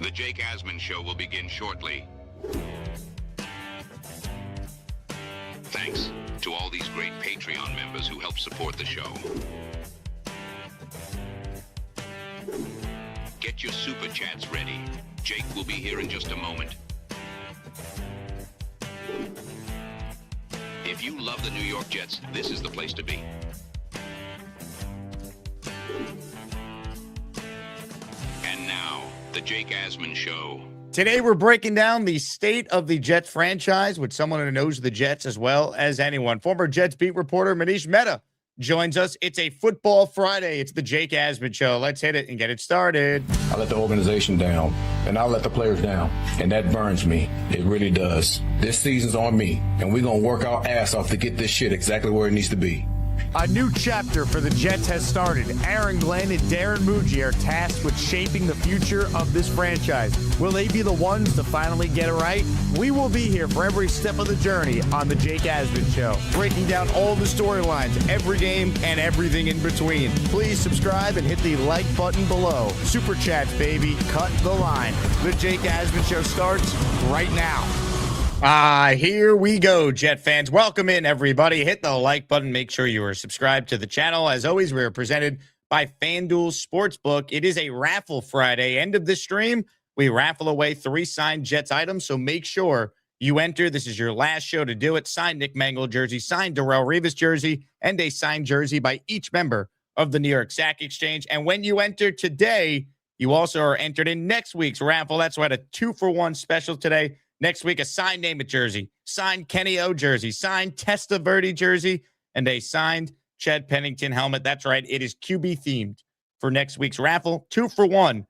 The Jake Asman Show will begin shortly. Thanks to all these great Patreon members who help support the show. Get your super chats ready. Jake will be here in just a moment. If you love the New York Jets, this is the place to be. And now, the Jake Asman Show. Today, we're breaking down the state of the Jets franchise with someone who knows the Jets as well as anyone. Former Jets beat reporter Manish Mehta joins us. It's a football Friday. It's the Jake Asman Show. Let's hit it and get it started. I let the organization down, and I let the players down, and that burns me. It really does. This season's on me, and we're going to work our ass off to get this shit exactly where it needs to be. A new chapter for the Jets has started. Aaron Glenn and Darren Muji are tasked with shaping the future of this franchise. Will they be the ones to finally get it right? We will be here for every step of the journey on the Jake Asman Show, breaking down all the storylines, every game, and everything in between. Please subscribe and hit the like button below. Super chats, baby. Cut the line. The Jake Asman Show starts right now. Here we go, Jet fans. Welcome in, everybody. Hit the like button. Make sure you are subscribed to the channel. As always, we are presented by FanDuel Sportsbook. It is a Raffle Friday. End of this stream, we raffle away 3 signed Jets items, so make sure you enter. This is your last show to do it. Signed Nick Mangold jersey, signed Darnold Rivas jersey, and a signed jersey by each member of the New York Sack Exchange. And when you enter today, you also are entered in next week's raffle. That's why a 2-for-1 special today. Next week, a signed Namath jersey, signed Kenny O jersey, signed Testaverde jersey, and a signed Chad Pennington helmet. That's right. It is QB themed for next week's raffle. 2-for-1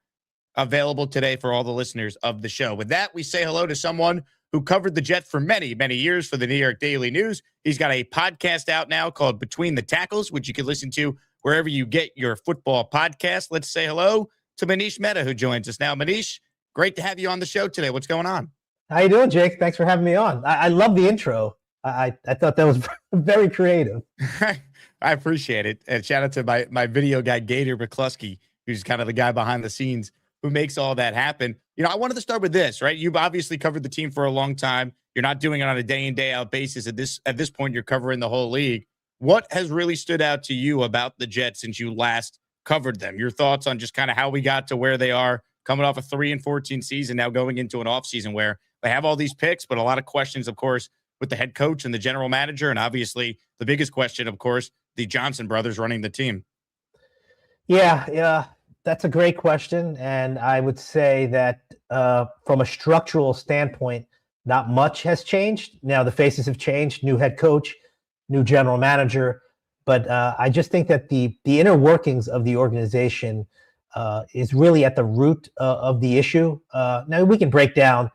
available today for all the listeners of the show. With that, we say hello to someone who covered the Jets for many, many years for the New York Daily News. He's got a podcast out now called Between the Tackles, which you can listen to wherever you get your football podcast. Let's say hello to Manish Mehta, who joins us now. Manish, great to have you on the show today. What's going on? How you doing, Jake? Thanks for having me on. I love the intro. I thought that was very creative. I appreciate it. And shout out to my video guy, Gator McCluskey, who's kind of the guy behind the scenes who makes all that happen. You know, I wanted to start with this, right? You've obviously covered the team for a long time. You're not doing it on a day in, day out basis. At this point, you're covering the whole league. What has really stood out to you about the Jets since you last covered them? Your thoughts on just kind of how we got to where they are, coming off a 3-14 season, now going into an offseason where they have all these picks, but a lot of questions, of course, with the head coach and the general manager. And obviously the biggest question, of course, the Johnson brothers running the team. Yeah, that's a great question. And I would say that from a structural standpoint, not much has changed. Now the faces have changed, new head coach, new general manager. But I just think that the inner workings of the organization is really at the root of the issue. Now we can break down,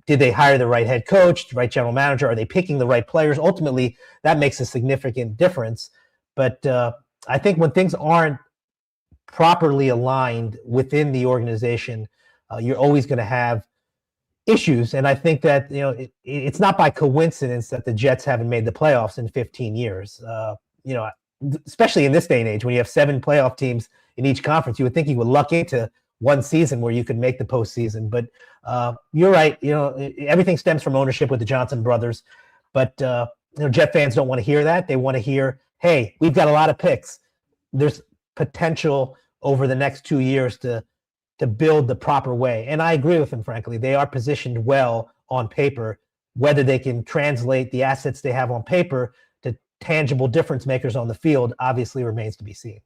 did they hire the right head coach, the right general manager? Are they picking the right players? Ultimately, that makes a significant difference. But I think when things aren't properly aligned within the organization, you're always going to have issues. And I think that, it's not by coincidence that the Jets haven't made the playoffs in 15 years. Especially in this day and age, when you have 7 playoff teams in each conference, you would think you would luck into one season where you could make the postseason. But you're right. Everything stems from ownership with the Johnson brothers. But Jet fans don't want to hear that. They want to hear, hey, we've got a lot of picks. There's potential over the next 2 years to build the proper way. And I agree with them, frankly. They are positioned well on paper. Whether they can translate the assets they have on paper to tangible difference makers on the field obviously remains to be seen.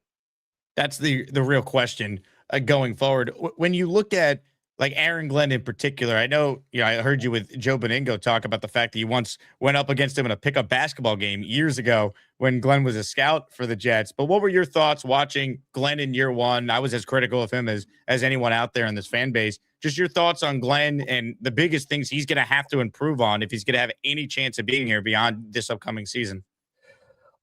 That's the real question going forward. When you look at like Aaron Glenn in particular, I know, I heard you with Joe Beningo talk about the fact that you once went up against him in a pickup basketball game years ago when Glenn was a scout for the Jets. But what were your thoughts watching Glenn in year one? I was as critical of him as anyone out there in this fan base. Just your thoughts on Glenn and the biggest things he's going to have to improve on if he's going to have any chance of being here beyond this upcoming season.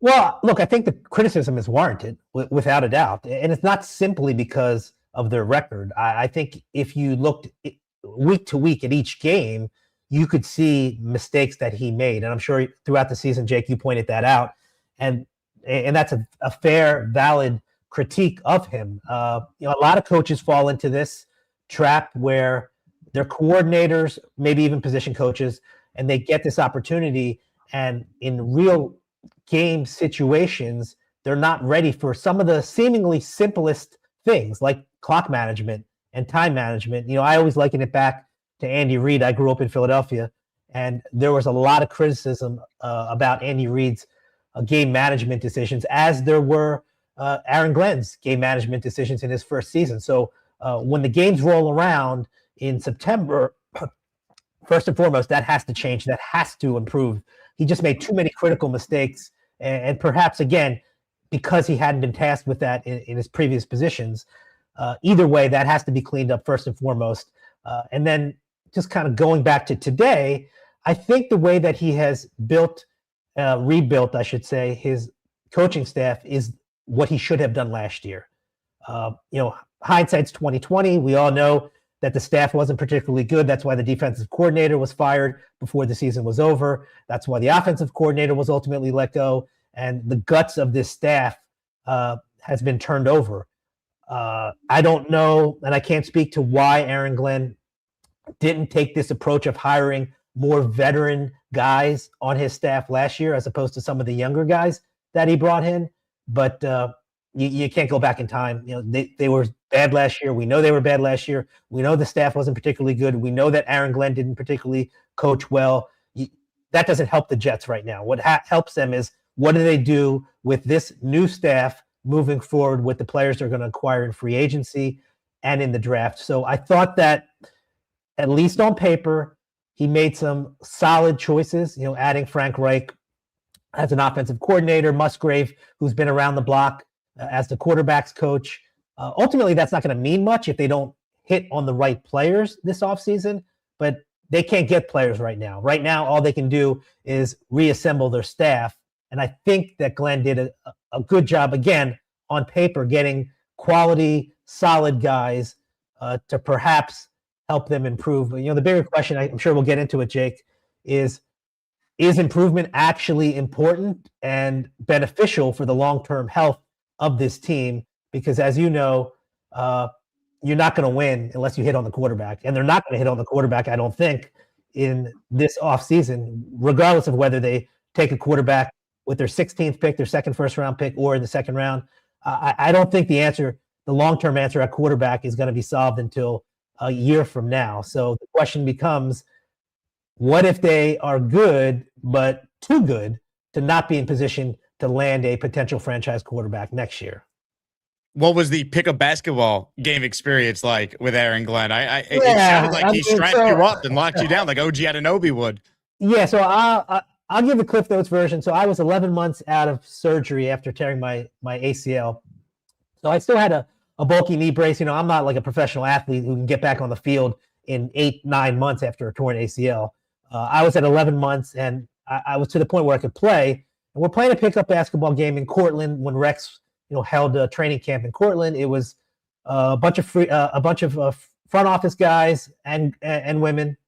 Well, look, I think the criticism is warranted without a doubt. And it's not simply because of their record. I think if you looked week to week at each game, you could see mistakes that he made. And I'm sure throughout the season, Jake, you pointed that out. And that's a fair, valid critique of him. A lot of coaches fall into this trap where they're coordinators, maybe even position coaches, and they get this opportunity, and in real game situations, they're not ready for some of the seemingly simplest things like clock management and time management. I always liken it back to Andy Reid. I grew up in Philadelphia, and there was a lot of criticism about Andy Reid's game management decisions, as there were Aaron Glenn's game management decisions in his first season. So when the games roll around in September, first and foremost, that has to change. That has to improve. He just made too many critical mistakes, and perhaps, again, because he hadn't been tasked with that in his previous positions. Either way, that has to be cleaned up first and foremost. And then just kind of going back to today, I think the way that he has rebuilt, I should say, his coaching staff is what he should have done last year. Hindsight's 2020. We all know that the staff wasn't particularly good. That's why the defensive coordinator was fired before the season was over. That's why the offensive coordinator was ultimately let go. And the guts of this staff has been turned over. I don't know, and I can't speak to why Aaron Glenn didn't take this approach of hiring more veteran guys on his staff last year as opposed to some of the younger guys that he brought in. But you can't go back in time. They were bad last year. We know they were bad last year. We know the staff wasn't particularly good. We know that Aaron Glenn didn't particularly coach well. That doesn't help the Jets right now. What helps them is, what do they do with this new staff moving forward with the players they're going to acquire in free agency and in the draft? So I thought that, at least on paper, he made some solid choices, adding Frank Reich as an offensive coordinator, Musgrave, who's been around the block as the quarterback's coach. Ultimately, that's not going to mean much if they don't hit on the right players this offseason, but they can't get players right now. Right now, all they can do is reassemble their staff. And I think that Glenn did a good job, again, on paper, getting quality, solid guys to perhaps help them improve. The bigger question, I'm sure we'll get into it, Jake, is improvement actually important and beneficial for the long-term health of this team? Because, as you know, you're not going to win unless you hit on the quarterback. And they're not going to hit on the quarterback, I don't think, in this offseason, regardless of whether they take a quarterback with their 16th pick, their second first-round pick, or in the second round. I don't think the long-term answer at quarterback is going to be solved until a year from now. So the question becomes, what if they are good, but too good to not be in position to land a potential franchise quarterback next year? What was the pick-up basketball game experience like with Aaron Glenn? It sounded like he strapped you up and locked you down like OG Anunoby would. Yeah, so I'll give the Cliff Notes version. So I was 11 months out of surgery after tearing my ACL. So I still had a bulky knee brace. I'm not like a professional athlete who can get back on the field in 8-9 months after a torn ACL. I was at 11 months, and I was to the point where I could play. And we're playing a pickup basketball game in Cortland when Rex, held a training camp in Cortland. It was a bunch of front office guys and women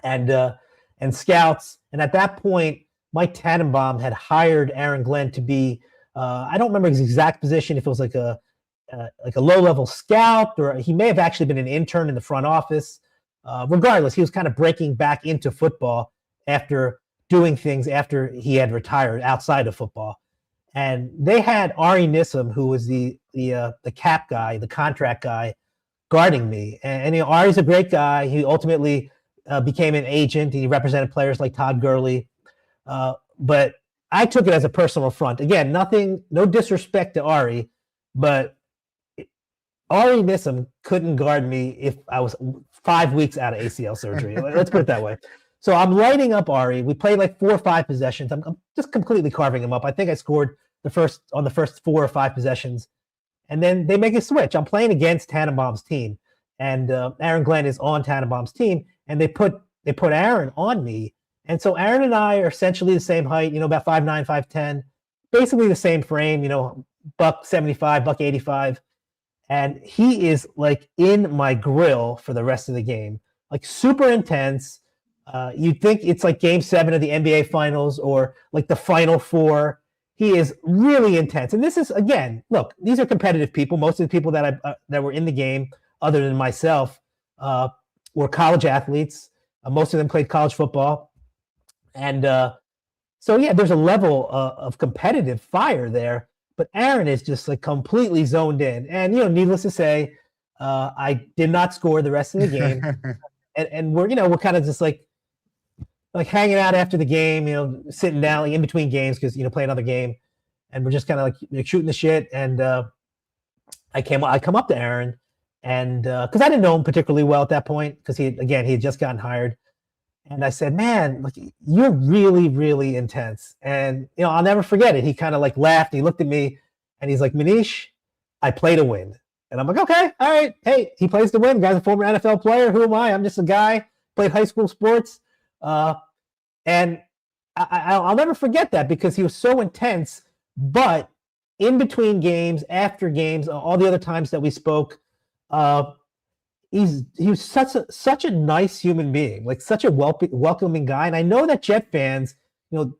and scouts. And at that point, Mike Tanenbaum had hired Aaron Glenn to be, I don't remember his exact position, if it was like a low-level scout, or he may have actually been an intern in the front office. Regardless, he was kind of breaking back into football after doing things after he had retired outside of football. And they had Ari Nissim, who was the cap guy, the contract guy, guarding me. And Ari's a great guy. He ultimately became an agent. He represented players like Todd Gurley. But I took it as a personal affront. Again, no disrespect to Ari, but Ari Nissim couldn't guard me if I was 5 weeks out of ACL surgery. Let's put it that way. So I'm lighting up Ari. We played like 4 or 5 possessions. I'm just completely carving him up. I think I scored on the first 4 or 5 possessions. And then they make a switch. I'm playing against Tannenbaum's team. And Aaron Glenn is on Tannenbaum's team. And they put Aaron on me. And so Aaron and I are essentially the same height, about 5'9", 5'10", basically the same frame, buck 75, buck 85. And he is like in my grill for the rest of the game, like super intense. You'd think it's like Game 7 of the NBA Finals or like the Final Four. He is really intense. And this is, again, look, these are competitive people. Most of the people that were in the game other than myself, were college athletes. Most of them played college football. And so, yeah, there's a level of competitive fire there. But Aaron is just like completely zoned in. And, needless to say, I did not score the rest of the game. and we're kind of just like hanging out after the game, sitting down in between games because, play another game. And we're just kind of like shooting the shit. And I come up to Aaron, and because I didn't know him particularly well at that point, because he had just gotten hired. And I said, man, you're really, really intense. And, I'll never forget it. He kind of laughed. He looked at me and he's like, Manish, I play to win. And I'm like, okay, all right. Hey, he plays to win. The guy's a former NFL player. Who am I? I'm just a guy, played high school sports. And I'll never forget that because he was so intense. But in between games, after games, all the other times that we spoke, he was such a nice human being, such a welcoming guy. And I know that Jet fans,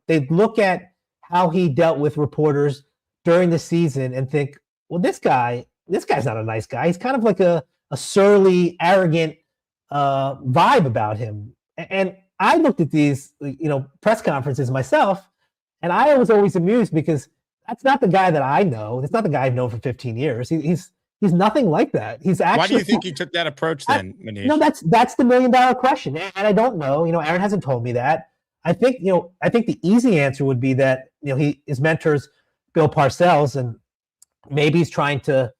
they look at how he dealt with reporters during the season and think, well, this guy's not a nice guy. He's kind of like a surly, arrogant vibe about him. And I looked at these, press conferences myself, and I was always amused because that's not the guy that I know. That's not the guy I've known for 15 years. He's nothing like that. He's actually. Why do you think he took that approach then, Manish? No, that's the $1 million question, and I don't know. Aaron hasn't told me that. I think the easy answer would be that his mentor's Bill Parcells, and maybe he's trying to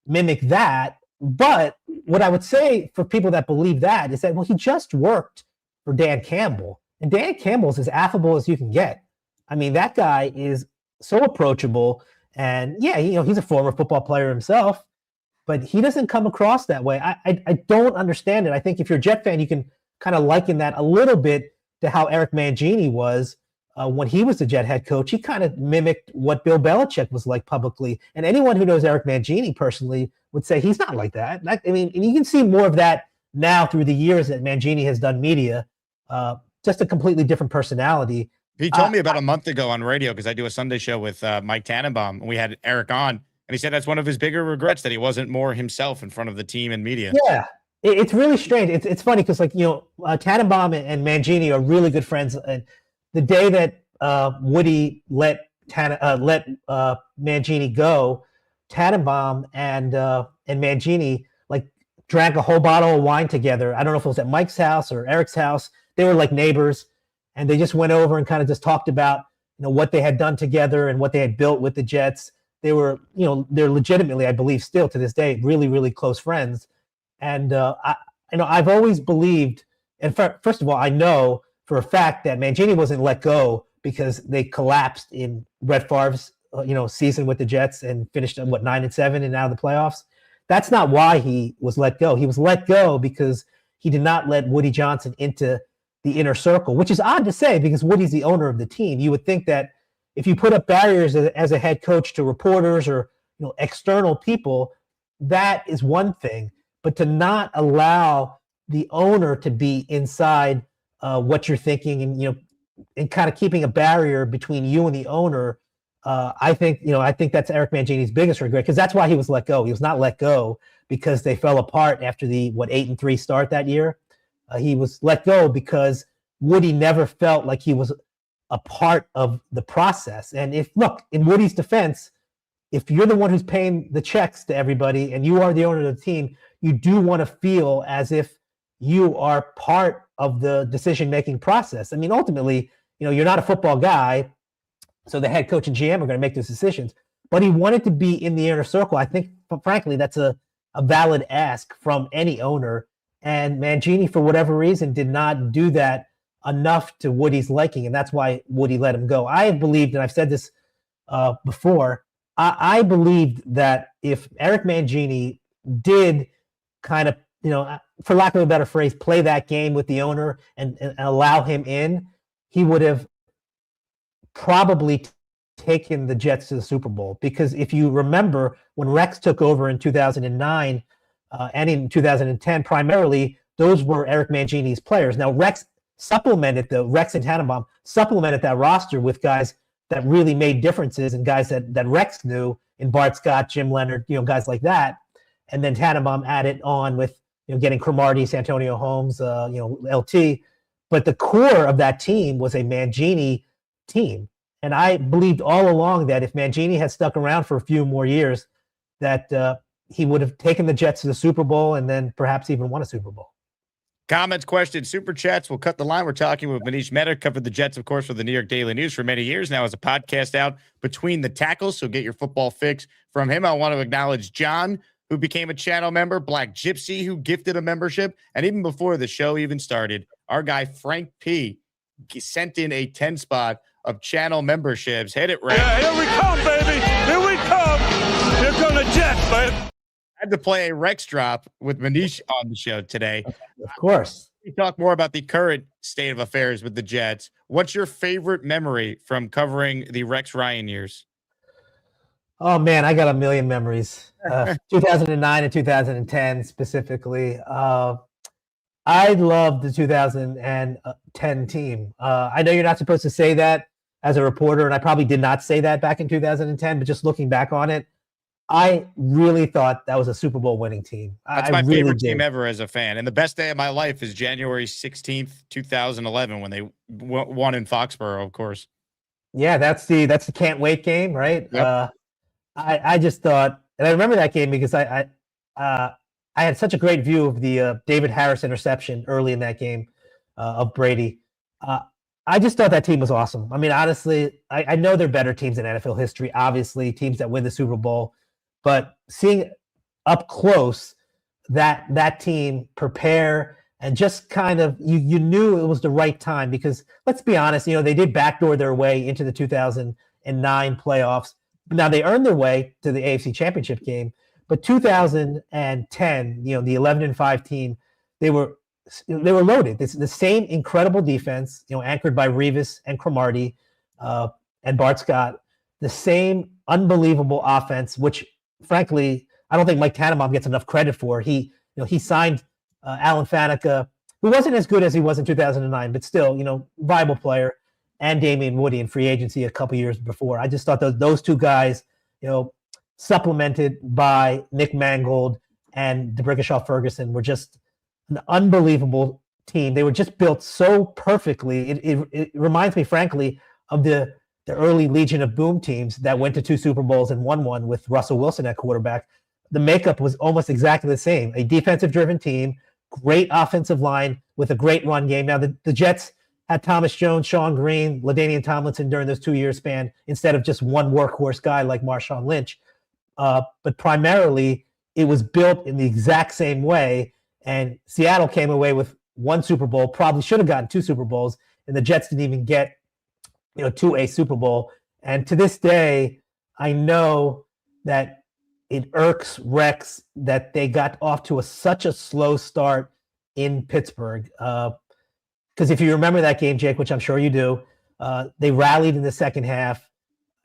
mimic that. But what I would say for people that believe that is that he just worked for Dan Campbell, and Dan Campbell's as affable as you can get. I mean, that guy is so approachable, and yeah, he's a former football player himself. But he doesn't come across that way. I don't understand it. I think if you're a Jet fan, you can kind of liken that a little bit to how Eric Mangini was when he was the Jet head coach. He kind of mimicked what Bill Belichick was like publicly. And anyone who knows Eric Mangini personally would say he's not like that. And you can see more of that now through the years that Mangini has done media. Just a completely different personality. He told me about a month ago on radio, because I do a Sunday show with Mike Tanenbaum, and we had Eric on. And he said that's one of his bigger regrets, that he wasn't more himself in front of the team and media. Yeah, it's really strange. It's funny because Tanenbaum and Mangini are really good friends. And the day that Woody let Mangini go, Tanenbaum and Mangini drank a whole bottle of wine together. I don't know if it was at Mike's house or Eric's house. They were like neighbors, and they just went over and kind of just talked about what they had done together and what they had built with the Jets. They were, they're legitimately, I believe, still to this day, really, really close friends. And I've always believed, and first of all, I know for a fact that Mangini wasn't let go because they collapsed in Brett Favre's, season with the Jets and finished at 9-7 and out of the playoffs. That's not why he was let go. He was let go because he did not let Woody Johnson into the inner circle, which is odd to say because Woody's the owner of the team. You would think that if you put up barriers as a head coach to reporters or external people, that is one thing. But to not allow the owner to be inside what you're thinking and kind of keeping a barrier between you and the owner, I think that's Eric Mangini's biggest regret, because that's why he was let go. He was not let go because they fell apart after the 8-3 start that year. He was let go because Woody never felt like he was a part of the process. And in Woody's defense, if you're the one who's paying the checks to everybody and you are the owner of the team, you do want to feel as if you are part of the decision-making process. I mean, ultimately, you're not a football guy, so the head coach and GM are going to make those decisions. But he wanted to be in the inner circle. I think, frankly, that's a valid ask from any owner. And Mangini, for whatever reason, did not do that enough to Woody's liking, and that's why Woody let him go. I have believed, and I've said this before, I believed that if Eric Mangini did kind of, for lack of a better phrase, play that game with the owner and allow him in, he would have probably taken the Jets to the Super Bowl. Because if you remember, when Rex took over in 2009 and in 2010, primarily, those were Eric Mangini's players. Now, Rex and Tanenbaum supplemented that roster with guys that really made differences and guys that Rex knew in Bart Scott, Jim Leonard, guys like that. and then Tanenbaum added on with getting Cromartie, Santonio Holmes, LT. But the core of that team was a Mangini team. And I believed all along that if Mangini had stuck around for a few more years, that he would have taken the Jets to the Super Bowl and then perhaps even won a Super Bowl. Comments, questions, super chats. We'll cut the line. We're talking with Manish Mehta, covered the Jets, of course, for the New York Daily News for many years now as a podcast out between the tackles. So get your football fix from him. I want to acknowledge John, who became a channel member, Black Gypsy, who gifted a membership. And even before the show even started, our guy Frank P sent in a 10 spot of channel memberships. Hit it, Ray. Yeah, here we come, baby. Here we come. Here come the Jets, baby. I had to play a Rex drop with Manish on the show today. Of course. We talk more about the current state of affairs with the Jets. What's your favorite memory from covering the Rex Ryan years? Oh, man, I got a million memories. 2009 and 2010 specifically. I love the 2010 team. I know you're not supposed to say that as a reporter, and I probably did not say that back in 2010, but just looking back on it, I really thought that was a Super Bowl winning team. That's my favorite team ever as a fan. And the best day of my life is January 16th, 2011, when they won in Foxborough, of course. Yeah, that's the can't wait game, right? Yep. I just thought, and I remember that game because I had such a great view of the David Harris interception early in that game of Brady. I just thought that team was awesome. I mean, honestly, I know they're better teams in NFL history, obviously, teams that win the Super Bowl. But seeing up close that team prepare and just kind of you knew it was the right time because let's be honest, they did backdoor their way into the 2009 playoffs. Now they earned their way to the AFC Championship game, but 2010, the 11-5 team, they were loaded. It's the same incredible defense, anchored by Rivas and Cromartie and Bart Scott. The same unbelievable offense, which frankly, I don't think Mike Tanenbaum gets enough credit for. He signed Alan Faneca, who wasn't as good as he was in 2009, but still, viable player, and Damian Woody in free agency a couple years before. I just thought those two guys, supplemented by Nick Mangold and DeBrickashaw Ferguson, were just an unbelievable team. They were just built so perfectly. It reminds me, frankly, of the early Legion of Boom teams that went to 2 Super Bowls and won one with Russell Wilson at quarterback. The makeup was almost exactly the same. A defensive-driven team, great offensive line with a great run game. Now, the Jets had Thomas Jones, Sean Green, LaDainian Tomlinson during those 2-year span instead of just one workhorse guy like Marshawn Lynch. But primarily, it was built in the exact same way, and Seattle came away with 1 Super Bowl, probably should have gotten 2 Super Bowls, and the Jets didn't even get to a Super Bowl. And to this day, I know that it irks Rex that they got off to such a slow start in Pittsburgh. Because if you remember that game, Jake, which I'm sure you do, they rallied in the second half,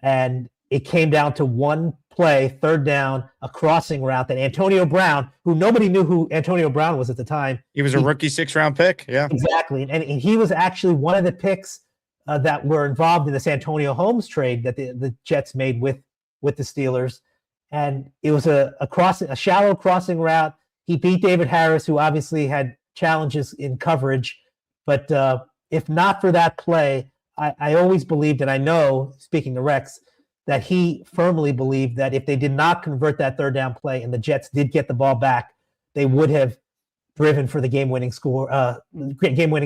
and it came down to one play, third down, a crossing route that Antonio Brown, who nobody knew who Antonio Brown was at the time. He was a rookie 6th-round pick. Yeah, exactly. And he was actually one of the picks that were involved in the Santonio Holmes trade that the Jets made with the Steelers. And it was a shallow crossing route. He beat David Harris, who obviously had challenges in coverage. But if not for that play, I always believed, and I know, speaking to Rex, that he firmly believed that if they did not convert that third down play and the Jets did get the ball back, they would have driven for the game-winning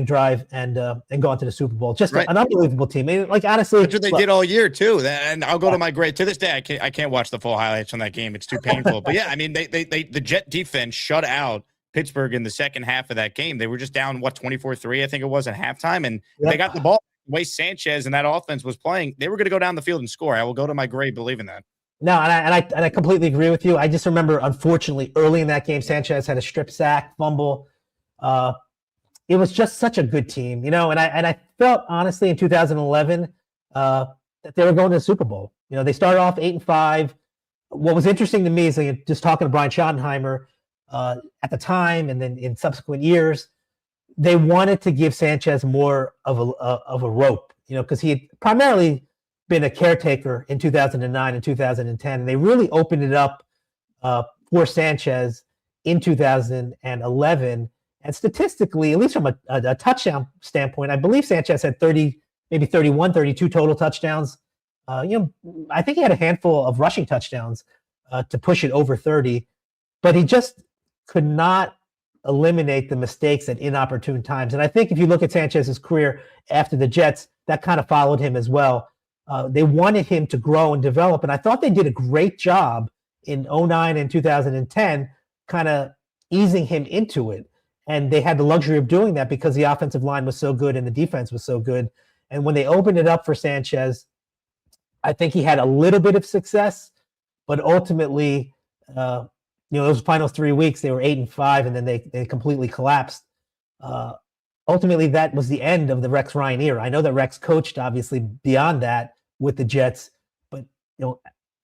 drive and gone to the Super Bowl. Just an unbelievable team. I mean, like, honestly, that's what they did all year too. And I'll go to my grade to this day. I can't watch the full highlights from that game. It's too painful. But yeah, I mean, the Jet defense shut out Pittsburgh in the second half of that game. They were just down 24-3, I think it was, at halftime, and they got the ball. The way Sanchez and that offense was playing, they were going to go down the field and score. I will go to my grave believing that. No, and I completely agree with you. I just remember, unfortunately, early in that game, Sanchez had a strip sack, fumble. It was just such a good team, and I felt, honestly, in 2011 that they were going to the Super Bowl. They started off 8-5. What was interesting to me is, just talking to Brian Schottenheimer at the time and then in subsequent years, they wanted to give Sanchez more of a rope, because he had primarily been a caretaker in 2009 and 2010. And they really opened it up for Sanchez in 2011. And statistically, at least from a touchdown standpoint, I believe Sanchez had 30, maybe 31, 32 total touchdowns. I think he had a handful of rushing touchdowns to push it over 30, but he just could not eliminate the mistakes at inopportune times. And I think if you look at Sanchez's career after the Jets, that kind of followed him as well. They wanted him to grow and develop, and I thought they did a great job in 2009 and 2010, kind of easing him into it. And they had the luxury of doing that because the offensive line was so good and the defense was so good. And when they opened it up for Sanchez, I think he had a little bit of success, but ultimately, those final 3 weeks, they were 8-5, and then they completely collapsed. Ultimately, that was the end of the Rex Ryan era. I know that Rex coached, obviously, beyond that with the Jets, but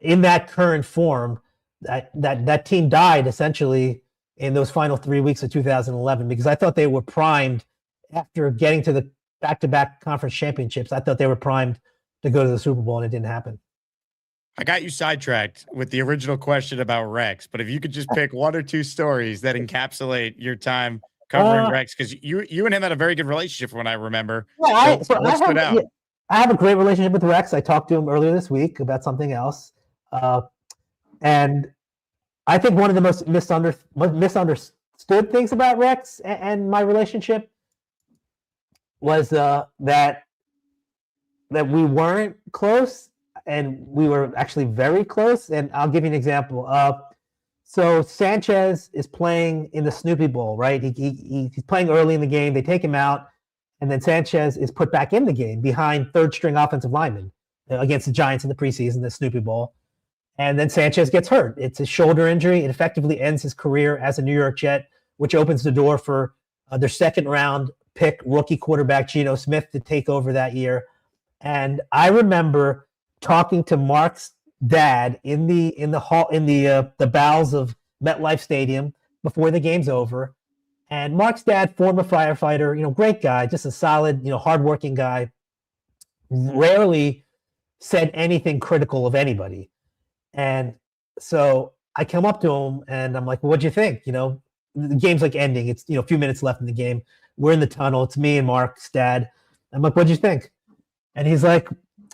in that current form, that team died essentially in those final 3 weeks of 2011, because I thought they were primed after getting to the back-to-back conference championships. I thought they were primed to go to the Super Bowl, and it didn't happen. I got you sidetracked with the original question about Rex, but if you could just pick one or two stories that encapsulate your time covering Rex, because you and him had a very good relationship from what I remember. Yeah, what stood out? I have a great relationship with Rex. I talked to him earlier this week about something else. And I think one of the most misunderstood things about Rex and my relationship was that we weren't close, and we were actually very close. And I'll give you an example. So Sanchez is playing in the Snoopy Bowl, right? He's playing early in the game. They take him out, and then Sanchez is put back in the game behind third-string offensive linemen against the Giants in the preseason, the Snoopy Bowl. And then Sanchez gets hurt. It's a shoulder injury. It effectively ends his career as a New York Jet, which opens the door for their second-round pick rookie quarterback Geno Smith to take over that year. And I remember talking to Mark's dad in the bowels of MetLife Stadium before the game's over. And Mark's dad, former firefighter, great guy, just a solid, hardworking guy, rarely said anything critical of anybody. And so I come up to him and I'm like, well, what'd you think? The game's like ending. It's, a few minutes left in the game. We're in the tunnel. It's me and Mark's dad. I'm like, what'd you think? And he's like,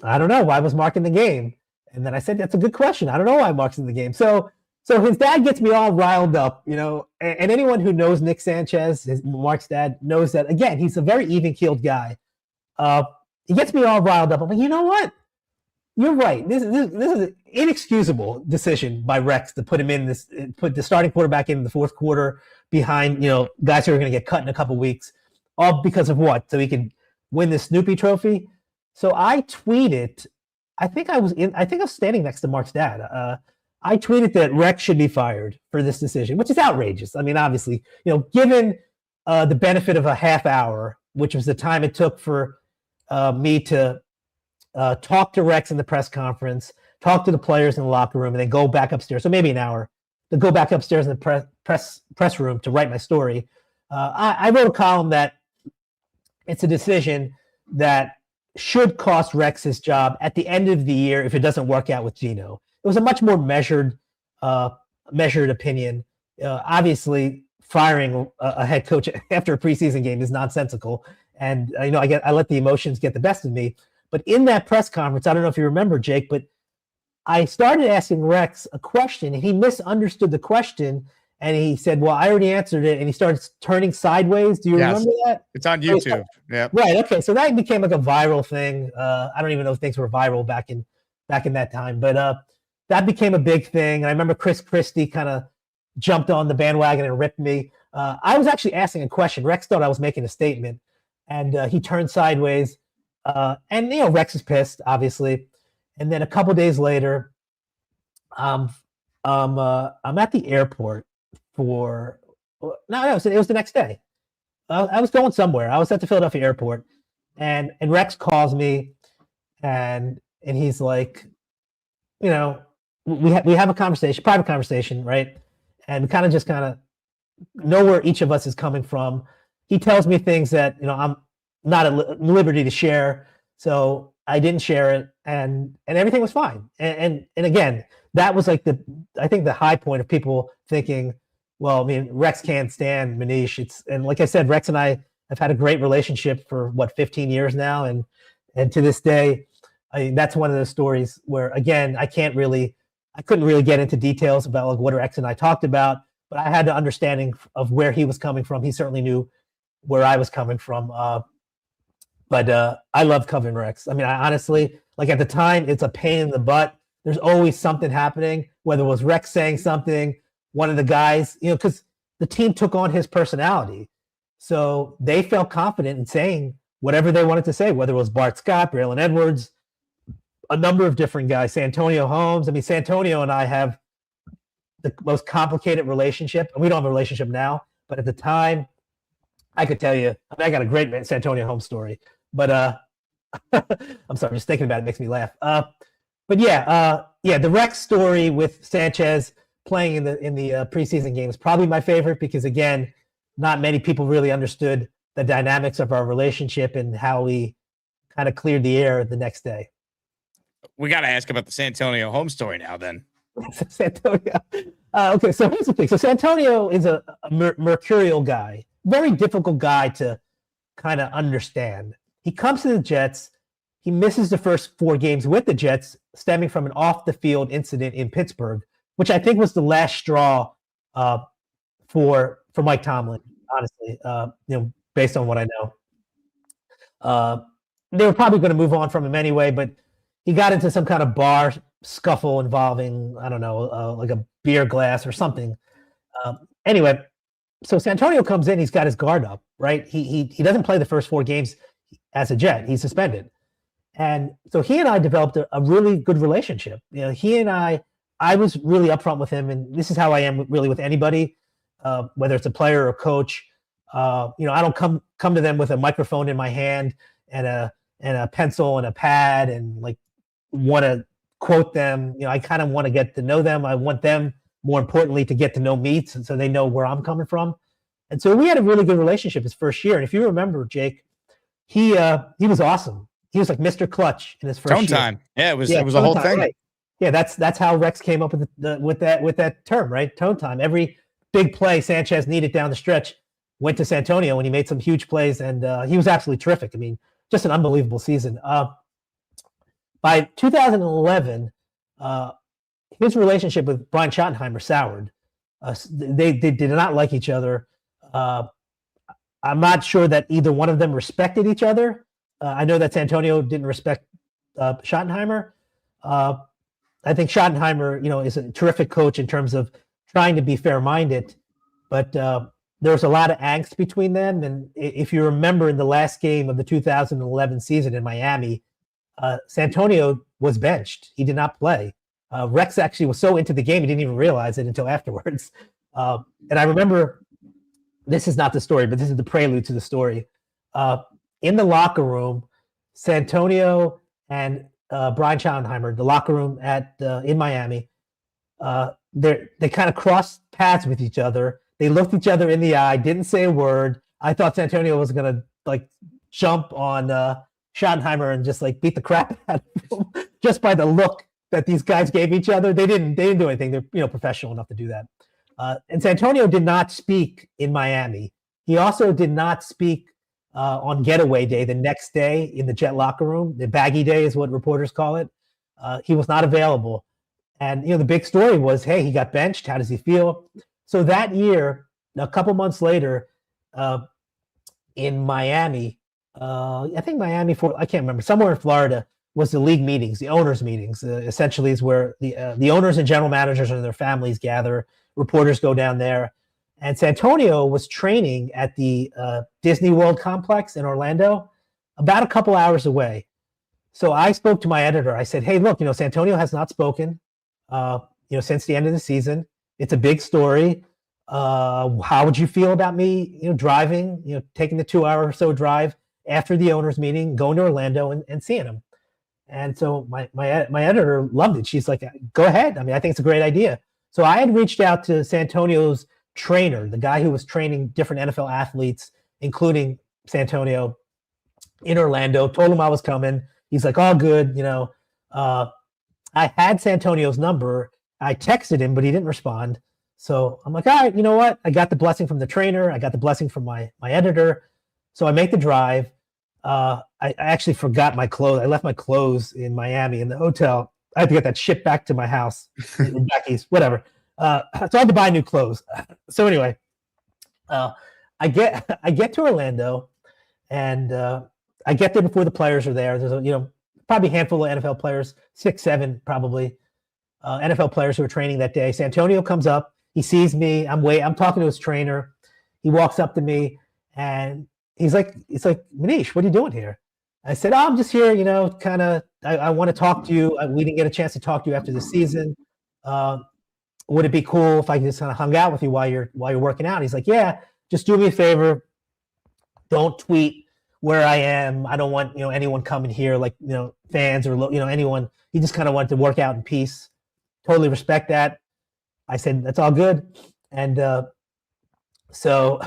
I don't know. Why was Mark in the game? And then I said, that's a good question. I don't know why Mark's in the game. So his dad gets me all riled up, and anyone who knows Nick Sanchez, Mark's dad, knows that, again, he's a very even-keeled guy. He gets me all riled up. I'm like, you know what? You're right. This is an inexcusable decision by Rex to put him in put the starting quarterback in the fourth quarter behind, guys who are going to get cut in a couple weeks, all because of what? So he can win the Snoopy Trophy. So I tweeted, I think I was standing next to Mark's dad. I tweeted that Rex should be fired for this decision, which is outrageous. I mean, obviously, given the benefit of a half hour, which was the time it took for me to talk to Rex in the press conference, talk to the players in the locker room, and then go back upstairs. So maybe an hour to go back upstairs in the press room to write my story. I wrote a column that it's a decision that should cost Rex his job at the end of the year if it doesn't work out with Geno. It was a much more measured opinion. Obviously, firing a head coach after a preseason game is nonsensical, and I let the emotions get the best of me. But in that press conference, I don't know if you remember, Jake, but I started asking Rex a question, and he misunderstood the question, and he said, well, I already answered it, and he started turning sideways. Do you remember that? It's on YouTube. Yeah. Right, okay, so that became like a viral thing. I don't even know if things were viral back in that time, but that became a big thing. And I remember Chris Christie kind of jumped on the bandwagon and ripped me. I was actually asking a question. Rex thought I was making a statement, and he turned sideways. And Rex is pissed, obviously. And then a couple days later, I'm at the airport it was the next day. I was going somewhere. I was at the Philadelphia airport, and Rex calls me, and he's like, we have a conversation, private conversation, right? And we kind of know where each of us is coming from. He tells me things that I'm not at liberty to share, so I didn't share it, and everything was fine. And again, that was like I think the high point of people thinking, well, I mean, Rex can't stand Manish. And like I said, Rex and I have had a great relationship for 15 years now. And to this day, I mean, that's one of those stories where, again, I couldn't really get into details about like what Rex and I talked about, but I had the understanding of where he was coming from. He certainly knew where I was coming from. But I love covering Rex. I mean, I honestly, like at the time, it's a pain in the butt. There's always something happening, whether it was Rex saying something, one of the guys, because the team took on his personality. So they felt confident in saying whatever they wanted to say, whether it was Bart Scott, Braylon Edwards, a number of different guys, Santonio Holmes. I mean, Santonio and I have the most complicated relationship. We don't have a relationship now, but at the time, I could tell you, I mean, I got a great Santonio Holmes story, but I'm sorry, just thinking about it makes me laugh. But the Rex story with Sanchez playing in the preseason game is probably my favorite because, again, not many people really understood the dynamics of our relationship and how we kind of cleared the air the next day. We got to ask about the Santonio Holmes story now then. Santonio. Okay, so here's the thing. So Santonio is a mercurial guy, very difficult guy to kind of understand. He comes to the Jets. He misses the first 4 games with the Jets, stemming from an off-the-field incident in Pittsburgh, which I think was the last straw for Mike Tomlin, honestly, based on what I know. They were probably going to move on from him anyway, but he got into some kind of bar scuffle involving, I don't know, like a beer glass or something. Anyway, so Santonio comes in, he's got his guard up, right? He doesn't play the first 4 games as a Jet. He's suspended. And so he and I developed a really good relationship. He and I was really upfront with him, and this is how I am really with anybody, whether it's a player or a coach. I don't come to them with a microphone in my hand and a pencil and a pad and like want to quote them. I kind of want to get to know them. I want them, more importantly, to get to know me so they know where I'm coming from. And so we had a really good relationship his first year. And if you remember, Jake, he was awesome. He was like Mr. Clutch in his first year. Time. Yeah, it was a whole thing. Right. Yeah, that's how Rex came up with that term, right? Tone time. Every big play Sanchez needed down the stretch went to Santonio when he made some huge plays, and he was absolutely terrific. I mean, just an unbelievable season. By 2011, his relationship with Brian Schottenheimer soured. They did not like each other. I'm not sure that either one of them respected each other. I know that Santonio didn't respect Schottenheimer. I think Schottenheimer, is a terrific coach in terms of trying to be fair-minded, but there was a lot of angst between them. And if you remember in the last game of the 2011 season in Miami, Santonio was benched. He did not play. Rex actually was so into the game, he didn't even realize it until afterwards. And I remember, this is not the story, but this is the prelude to the story. In the locker room, Santonio and Brian Schottenheimer, the locker room in Miami, they kind of crossed paths with each other. They looked each other in the eye, didn't say a word. I thought Santonio was going to like jump on Schottenheimer and just like beat the crap out of him just by the look that these guys gave each other. They didn't do anything. They're professional enough to do that. And Santonio did not speak in Miami. He also did not speak on getaway day, the next day in the Jet locker room. The baggy day is what reporters call it. He was not available. And, the big story was, hey, he got benched. How does he feel? So that year, a couple months later, in Miami, I think Miami, I can't remember, somewhere in Florida, was the league meetings, the owners' meetings. Essentially is where the owners and general managers and their families gather. Reporters go down there. And Santonio was training at the Disney World complex in Orlando, about a couple hours away. So I spoke to my editor. I said, hey, look, Santonio has not spoken, since the end of the season. It's a big story. How would you feel about me, driving, taking the 2-hour or so drive after the owners meeting, going to Orlando and seeing him? And so my editor loved it. She's like, go ahead. I mean, I think it's a great idea. So I had reached out to Santonio's trainer, the guy who was training different NFL athletes, including Santonio, in Orlando, told him I was coming. He's like, all good. I had Santonio's number, I texted him, but he didn't respond. So I'm like, all right, you know what? I got the blessing from the trainer. I got the blessing from my editor. So I make the drive. I actually forgot my clothes. I left my clothes in Miami in the hotel. I had to get that shit back to my house in Becky's, whatever. So I had to buy new clothes. So anyway, I get to Orlando, and I get there before the players are there. There's probably a handful of NFL players, 6, 7 probably, NFL players who are training that day. Santonio comes up. He sees me. I'm talking to his trainer. He walks up to me, and he's like, Manish, what are you doing here? I said, I'm just here, kind of, I want to talk to you. We didn't get a chance to talk to you after the season. Would it be cool if I just kind of hung out with you while you're working out? He's like, yeah, just do me a favor. Don't tweet where I am. I don't want, anyone coming here, like, fans or, anyone. He just kind of wanted to work out in peace. Totally respect that. I said, that's all good. And so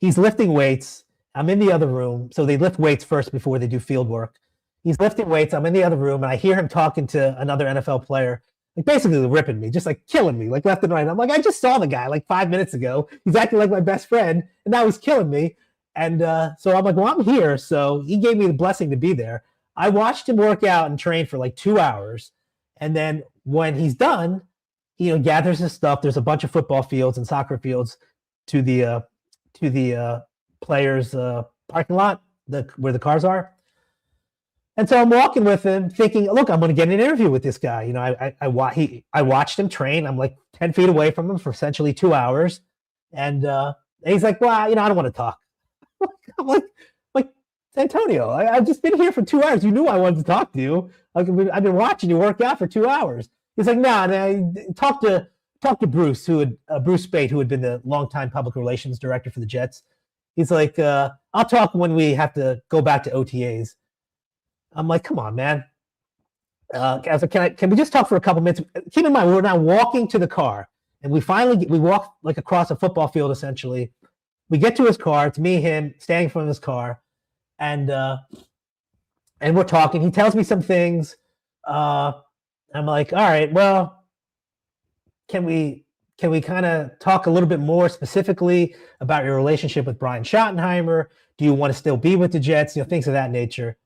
he's lifting weights. I'm in the other room. So they lift weights first before they do field work. He's lifting weights. I'm in the other room, and I hear him talking to another NFL player, like basically ripping me, just like killing me, like left and right. I'm like, I just saw the guy like 5 minutes ago. He's acting like my best friend, and now he's killing me. And so I'm like, well, I'm here. So he gave me the blessing to be there. I watched him work out and train for like 2 hours. And then when he's done, he gathers his stuff. There's a bunch of football fields and soccer fields to the players' parking lot, where the cars are. And so I'm walking with him thinking, look, I'm going to get an interview with this guy. I watched him train. I'm like 10 feet away from him for essentially 2 hours. And he's like, well, I don't want to talk. I'm like Antonio, I've just been here for 2 hours. You knew I wanted to talk to you. Like, I've been watching you work out for 2 hours. He's like, no, talk to Bruce, Bruce Spate, who had been the longtime public relations director for the Jets. He's like, I'll talk when we have to go back to OTAs. I'm like, come on, man. I was like, can we just talk for a couple minutes? Keep in mind, we're now walking to the car, and we walk like across a football field, essentially. We get to his car. It's me, him, standing in front of his car, and we're talking. He tells me some things. I'm like, all right, well, can we kind of talk a little bit more specifically about your relationship with Brian Schottenheimer? Do you want to still be with the Jets? Things of that nature.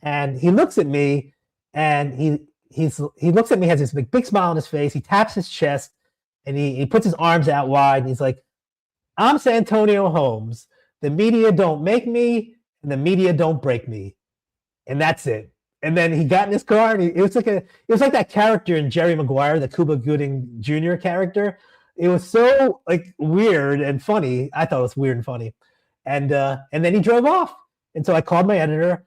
And he looks at me, and he looks at me, has this big smile on his face. He taps his chest, and he puts his arms out wide, and he's like, I'm Santonio Holmes. The media don't make me, and the media don't break me. And that's it. And then he got in his car, and it was like that character in Jerry Maguire, the Cuba Gooding Jr. character. It was so like weird and funny. I thought it was weird and funny. And then he drove off. And so I called my editor,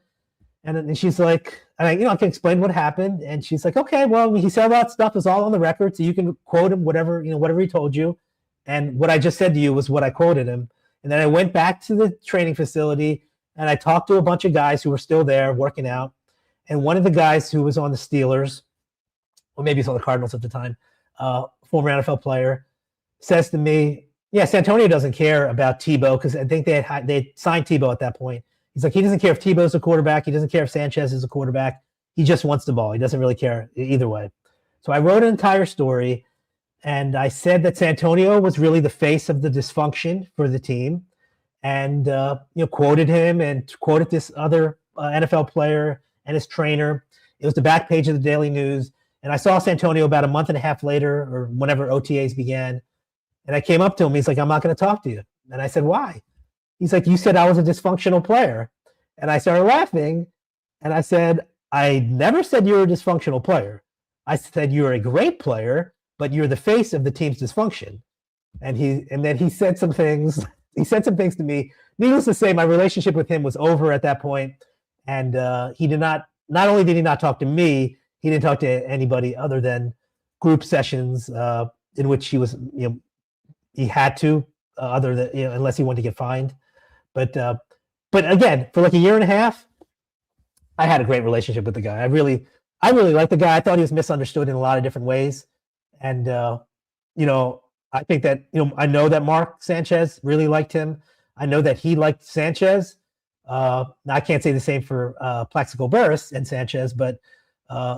and she's like, and I can explain what happened. And she's like, okay, well, he said all that stuff is all on the record, so you can quote him, whatever he told you. And what I just said to you was what I quoted him. And then I went back to the training facility, and I talked to a bunch of guys who were still there working out. And one of the guys who was on the Steelers, or maybe he's on the Cardinals at the time, former NFL player, says to me, yeah, Santonio doesn't care about Tebow, because I think they signed Tebow at that point. He's like, he doesn't care if Tebow's a quarterback. He doesn't care if Sanchez is a quarterback. He just wants the ball. He doesn't really care either way. So I wrote an entire story, and I said that Santonio was really the face of the dysfunction for the team, and quoted him and quoted this other NFL player and his trainer. It was the back page of the Daily News. And I saw Santonio about a month and a half later, or whenever OTAs began. And I came up to him. He's like, I'm not going to talk to you. And I said, why? He's like, you said I was a dysfunctional player. And I started laughing. And I said, I never said you were a dysfunctional player. I said, you're a great player, but you're the face of the team's dysfunction. And then he said some things. He said some things to me. Needless to say, my relationship with him was over at that point. And he did not only did he not talk to me, he didn't talk to anybody other than group sessions in which he was, he had to, other than, unless he wanted to get fined. But again, for like a year and a half, I had a great relationship with the guy. I really liked the guy. I thought he was misunderstood in a lot of different ways. And, I think that, I know that Mark Sanchez really liked him. I know that he liked Sanchez. Now I can't say the same for Plaxico Burress and Sanchez, but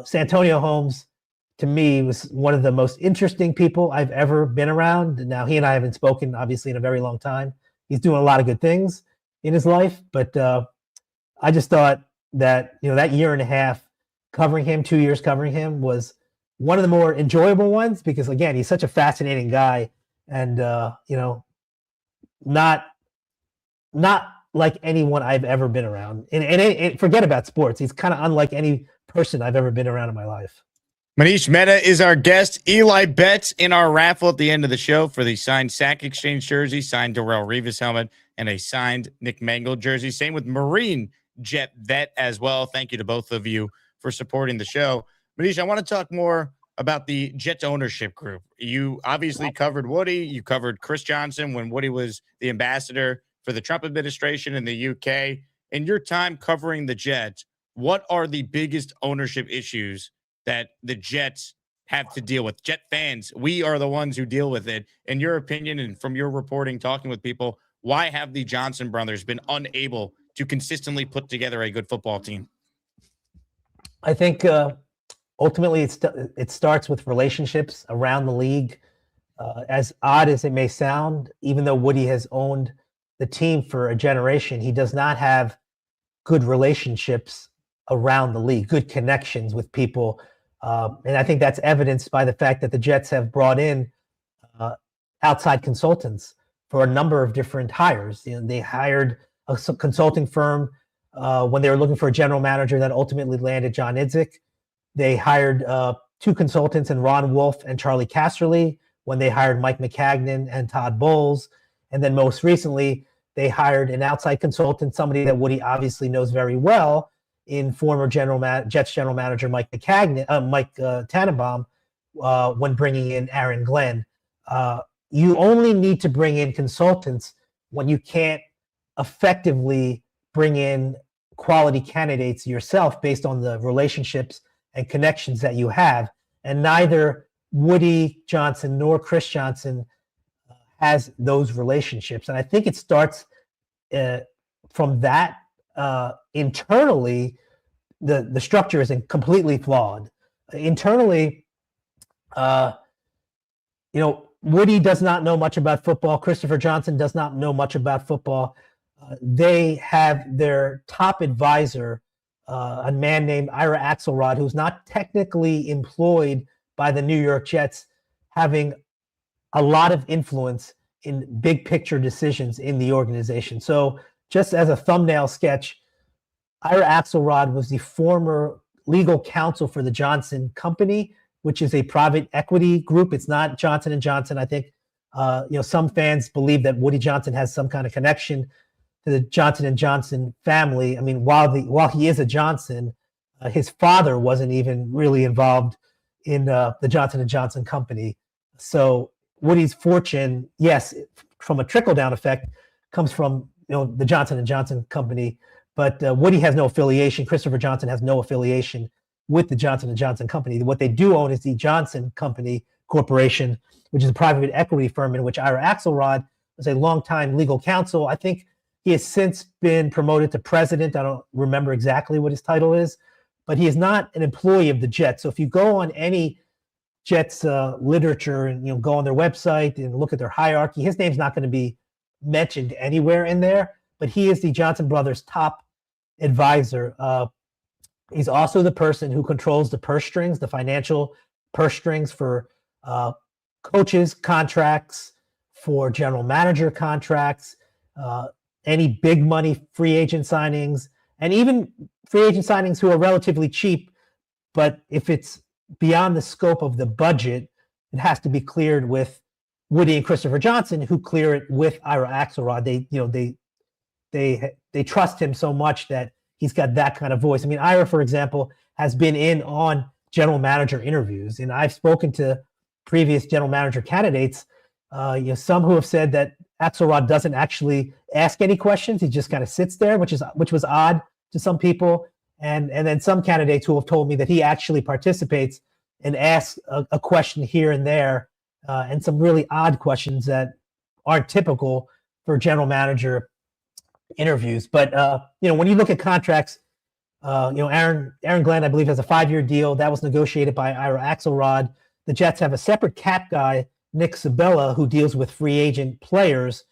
Santonio Holmes to me, was one of the most interesting people I've ever been around. Now, he and I haven't spoken, obviously, in a very long time. He's doing a lot of good things in his life, but I just thought that, that year and a half covering him, 2 years covering him, was one of the more enjoyable ones because, again, he's such a fascinating guy and, not like anyone I've ever been around. And forget about sports. He's kind of unlike any person I've ever been around in my life. Manish Mehta is our guest. Eli bets in our raffle at the end of the show for the signed Sack Exchange jersey, signed Darrelle Revis helmet, and a signed Nick Mangold jersey. Same with Marine Jet Vet as well. Thank you to both of you for supporting the show. Manish, I want to talk more about the Jets ownership group. You obviously covered Woody. You covered Chris Johnson when Woody was the ambassador for the Trump administration in the UK. In your time covering the Jets, what are the biggest ownership issues that the Jets have to deal with? Jet fans, we are the ones who deal with it. In your opinion, and from your reporting, talking with people, why have the Johnson brothers been unable to consistently put together a good football team? I think ultimately it starts with relationships around the league. As odd as it may sound, even though Woody has owned the team for a generation, he does not have good relationships around the league, good connections with people. And I think that's evidenced by the fact that the Jets have brought in outside consultants for a number of different hires. They hired a consulting firm when they were looking for a general manager that ultimately landed John Idzik. They hired two consultants in Ron Wolf and Charlie Casserly when they hired Mike McCagnon and Todd Bowles. And then most recently, they hired an outside consultant, somebody that Woody obviously knows very well, in former Jets general manager Mike Tanenbaum, when bringing in Aaron Glenn. You only need to bring in consultants when you can't effectively bring in quality candidates yourself based on the relationships and connections that you have. And neither Woody Johnson nor Chris Johnson has those relationships. And I think it starts from that. Internally, the structure is completely flawed. Internally, Woody does not know much about football. Christopher Johnson does not know much about football. They have their top advisor, a man named Ira Axelrod, who's not technically employed by the New York Jets, having a lot of influence in big picture decisions in the organization. So just as a thumbnail sketch, Ira Axelrod was the former legal counsel for the Johnson Company, which is a private equity group. It's not Johnson & Johnson. I think some fans believe that Woody Johnson has some kind of connection to the Johnson & Johnson family. I mean, while he is a Johnson, his father wasn't even really involved in the Johnson & Johnson Company. So Woody's fortune, yes, from a trickle-down effect, comes from the Johnson & Johnson Company, but Woody has no affiliation. Christopher Johnson has no affiliation with the Johnson & Johnson Company. What they do own is the Johnson Company Corporation, which is a private equity firm in which Ira Axelrod was a longtime legal counsel. I think he has since been promoted to president. I don't remember exactly what his title is, but he is not an employee of the Jets. So if you go on any Jets literature and go on their website and look at their hierarchy, his name's not going to be mentioned anywhere in there, but he is the Johnson brothers' top advisor. He's also the person who controls the purse strings, the financial purse strings for coaches' contracts, for general manager contracts, any big money free agent signings, and even free agent signings who are relatively cheap. But if it's beyond the scope of the budget, it has to be cleared with Woody and Christopher Johnson, who clear it with Ira Axelrod. They trust him so much that he's got that kind of voice. I mean, Ira, for example, has been in on general manager interviews, and I've spoken to previous general manager candidates. Some who have said that Axelrod doesn't actually ask any questions; he just kind of sits there, which was odd to some people. And then some candidates who have told me that he actually participates and asks a question here and there, and some really odd questions that aren't typical for general manager interviews. But when you look at contracts, Aaron Glenn, I believe, has a 5-year deal that was negotiated by Ira Axelrod. The Jets have a separate cap guy, Nick Sabella, who deals with free agent players,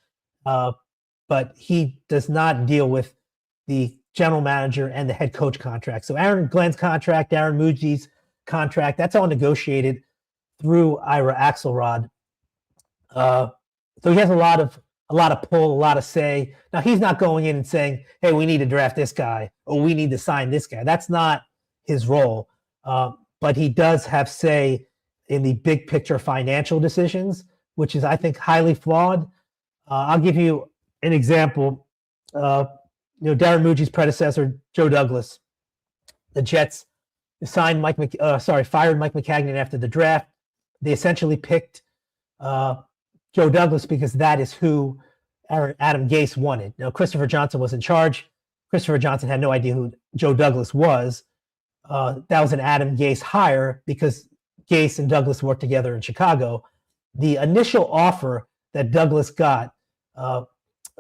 but he does not deal with the general manager and the head coach contract. So Aaron Glenn's contract, Darren Muji's contract, that's all negotiated through Ira Axelrod. So he has a lot of pull, a lot of say. Now he's not going in and saying, "Hey, we need to draft this guy," or "We need to sign this guy." That's not his role. But he does have say in the big picture financial decisions, which is, I think, highly flawed. I'll give you an example. Darren Muji's predecessor, Joe Douglas, the Jets fired Mike Maccagnan after the draft. They essentially picked Joe Douglas because that is who Adam Gase wanted. Now, Christopher Johnson was in charge. Christopher Johnson had no idea who Joe Douglas was. That was an Adam Gase hire because Gase and Douglas worked together in Chicago. The initial offer that Douglas got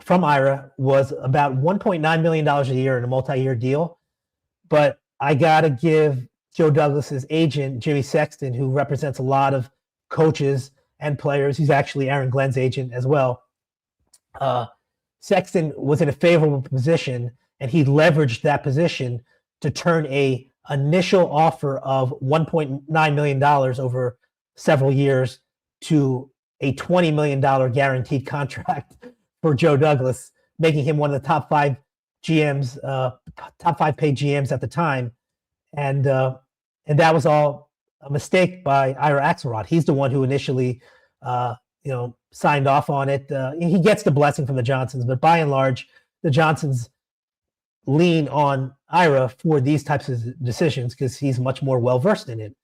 from Ira was about $1.9 million a year in a multi-year deal. But I got to give Joe Douglas's agent, Jimmy Sexton, who represents a lot of coaches and players. He's actually Aaron Glenn's agent as well. Sexton was in a favorable position, and he leveraged that position to turn a initial offer of $1.9 million over several years to a $20 million guaranteed contract for Joe Douglas, making him one of the top 5 GMs, top 5 paid GMs at the time. And that was all a mistake by Ira Axelrod. He's the one who initially, signed off on it. He gets the blessing from the Johnsons, but by and large, the Johnsons lean on Ira for these types of decisions because he's much more well-versed in it,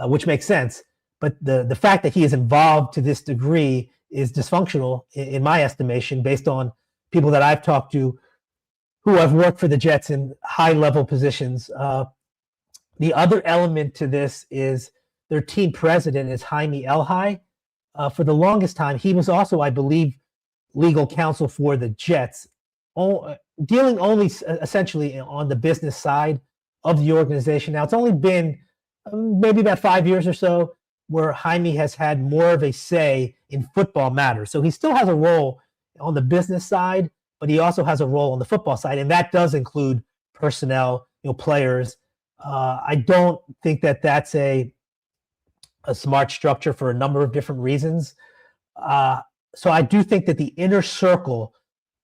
which makes sense. But the fact that he is involved to this degree is dysfunctional in my estimation, based on people that I've talked to who have worked for the Jets in high-level positions. The other element to this is their team president is Jaime Elhai. For the longest time, he was also, I believe, legal counsel for the Jets, dealing only essentially on the business side of the organization. Now, it's only been maybe about 5 years or so where Jaime has had more of a say in football matters. So he still has a role on the business side, but he also has a role on the football side, and that does include personnel, players. I don't think that that's a smart structure for a number of different reasons. So I do think that the inner circle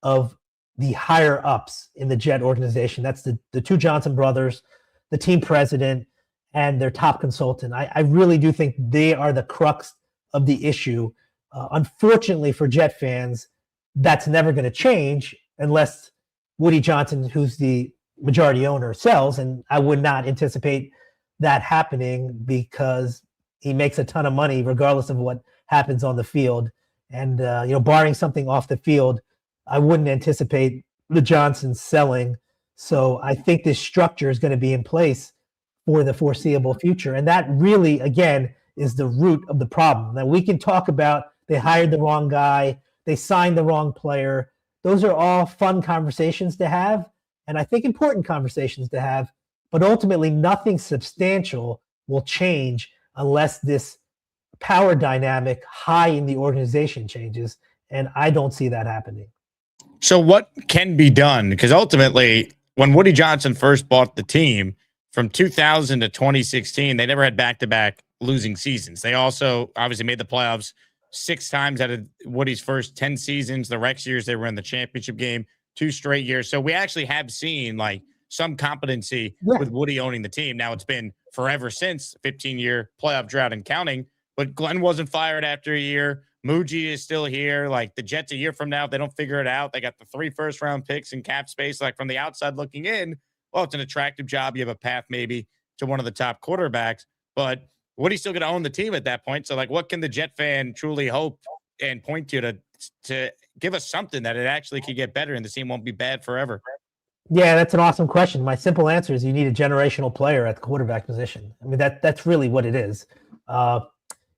of the higher ups in the Jet organization, that's the 2 Johnson brothers, the team president, and their top consultant. I really do think they are the crux of the issue. Unfortunately for Jet fans, that's never going to change unless Woody Johnson, who's the majority owner, sells, and I would not anticipate that happening because he makes a ton of money regardless of what happens on the field. And barring something off the field, I wouldn't anticipate the Johnsons selling. So I think this structure is going to be in place for the foreseeable future. And that really, again, is the root of the problem. Now, we can talk about they hired the wrong guy, they signed the wrong player. Those are all fun conversations to have, and I think important conversations to have, but ultimately nothing substantial will change unless this power dynamic high in the organization changes, and I don't see that happening. So what can be done? Because ultimately, when Woody Johnson first bought the team from 2000 to 2016, they never had back-to-back losing seasons. They also obviously made the playoffs 6 times out of Woody's first 10 seasons. The Rex years, they were in the championship game 2 straight years. So we actually have seen like some competency with Woody owning the team. Now it's been forever since 15-year playoff drought and counting, but Glenn wasn't fired after a year. Muji is still here. Like the Jets a year from now, if they don't figure it out, they got the 3 first-round picks and cap space. Like from the outside looking in, well, it's an attractive job. You have a path maybe to one of the top quarterbacks, but Woody's still going to own the team at that point. So, like, what can the Jet fan truly hope and point to give us something that it actually could get better and the team won't be bad forever? Yeah, that's an awesome question. My simple answer is you need a generational player at the quarterback position. I mean, that's really what it is.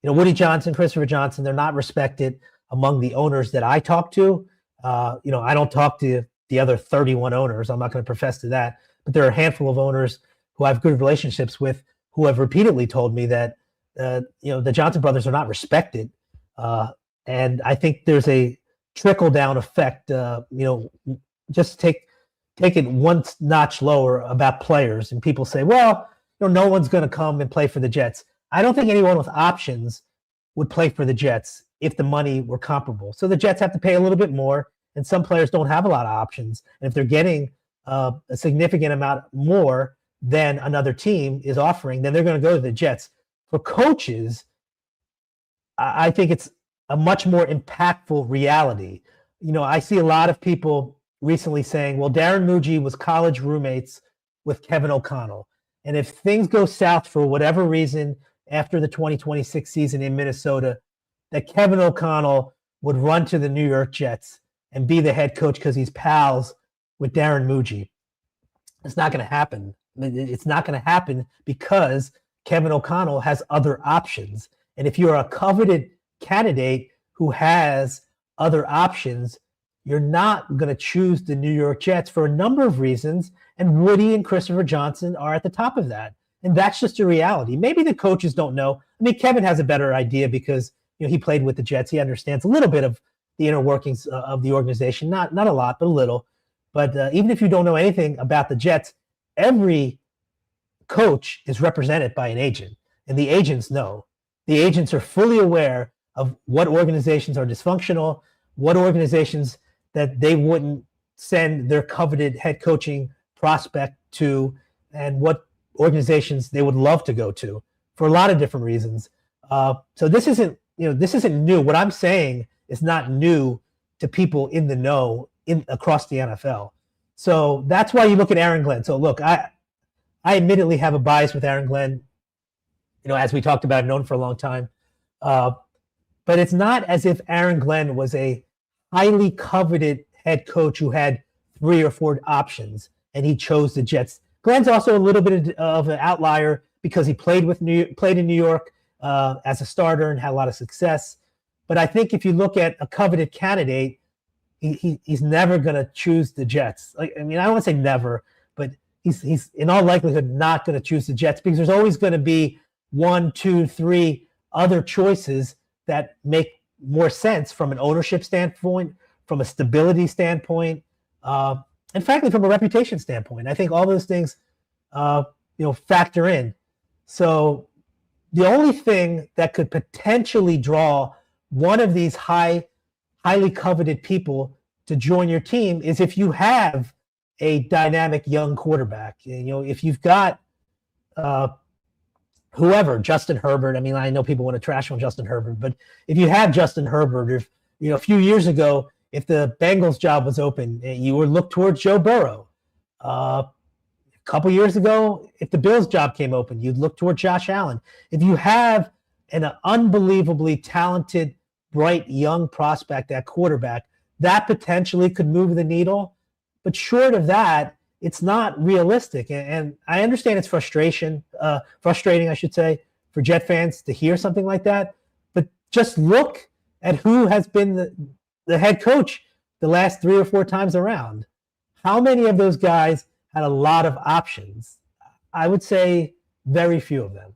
Woody Johnson, Christopher Johnson, they're not respected among the owners that I talk to. I don't talk to the other 31 owners. I'm not going to profess to that. but there are a handful of owners who I have good relationships with who have repeatedly told me that the Johnson brothers are not respected, and I think there's a trickle down effect. Just take it one notch lower about players, and people say, well, no one's going to come and play for the Jets. I don't think anyone with options would play for the Jets if the money were comparable. So the Jets have to pay a little bit more, and some players don't have a lot of options. And if they're getting a significant amount more than another team is offering, then they're going to go to the Jets. For coaches, I think it's a much more impactful reality. I see a lot of people recently saying, well, Darren Muji was college roommates with Kevin O'Connell. And if things go south for whatever reason after the 2026 season in Minnesota, that Kevin O'Connell would run to the New York Jets and be the head coach because he's pals with Darren Muji. It's not going to happen. It's not going to happen because Kevin O'Connell has other options. And if you're a coveted candidate who has other options, you're not going to choose the New York Jets for a number of reasons. And Woody and Christopher Johnson are at the top of that. And that's just a reality. Maybe the coaches don't know. I mean, Kevin has a better idea because he played with the Jets. He understands a little bit of the inner workings of the organization. Not a lot, but a little. But even if you don't know anything about the Jets, every coach is represented by an agent. And the agents know. The agents are fully aware of what organizations are dysfunctional, what organizations that they wouldn't send their coveted head coaching prospect to, and what organizations they would love to go to for a lot of different reasons. So this isn't new. What I'm saying is not new to people in the know across the NFL. So that's why you look at Aaron Glenn. So look, I admittedly have a bias with Aaron Glenn, as we talked about, known for a long time. But it's not as if Aaron Glenn was a highly coveted head coach who had 3 or 4 options and he chose the Jets. Glenn's also a little bit of an outlier because he played in New York as a starter and had a lot of success. But I think if you look at a coveted candidate, he's never going to choose the Jets. I don't want to say never, but he's in all likelihood not going to choose the Jets because there's always going to be 1, 2, 3 other choices that make more sense from an ownership standpoint, from a stability standpoint, and frankly, from a reputation standpoint. I think all those things, factor in. So the only thing that could potentially draw one of these highly coveted people to join your team is if you have a dynamic young quarterback. If you've got whoever, Justin Herbert. I mean, I know people want to trash on Justin Herbert, but if you have Justin Herbert, a few years ago, if the Bengals job was open, you would look towards Joe Burrow. A couple years ago, if the Bills job came open, you'd look toward Josh Allen. If you have an unbelievably talented, bright, young prospect at quarterback, that potentially could move the needle. But short of that, it's not realistic. And I understand it's frustrating, I should say, for Jet fans to hear something like that. But just look at who has been the head coach the last 3 or 4 times around. How many of those guys had a lot of options? I would say very few of them.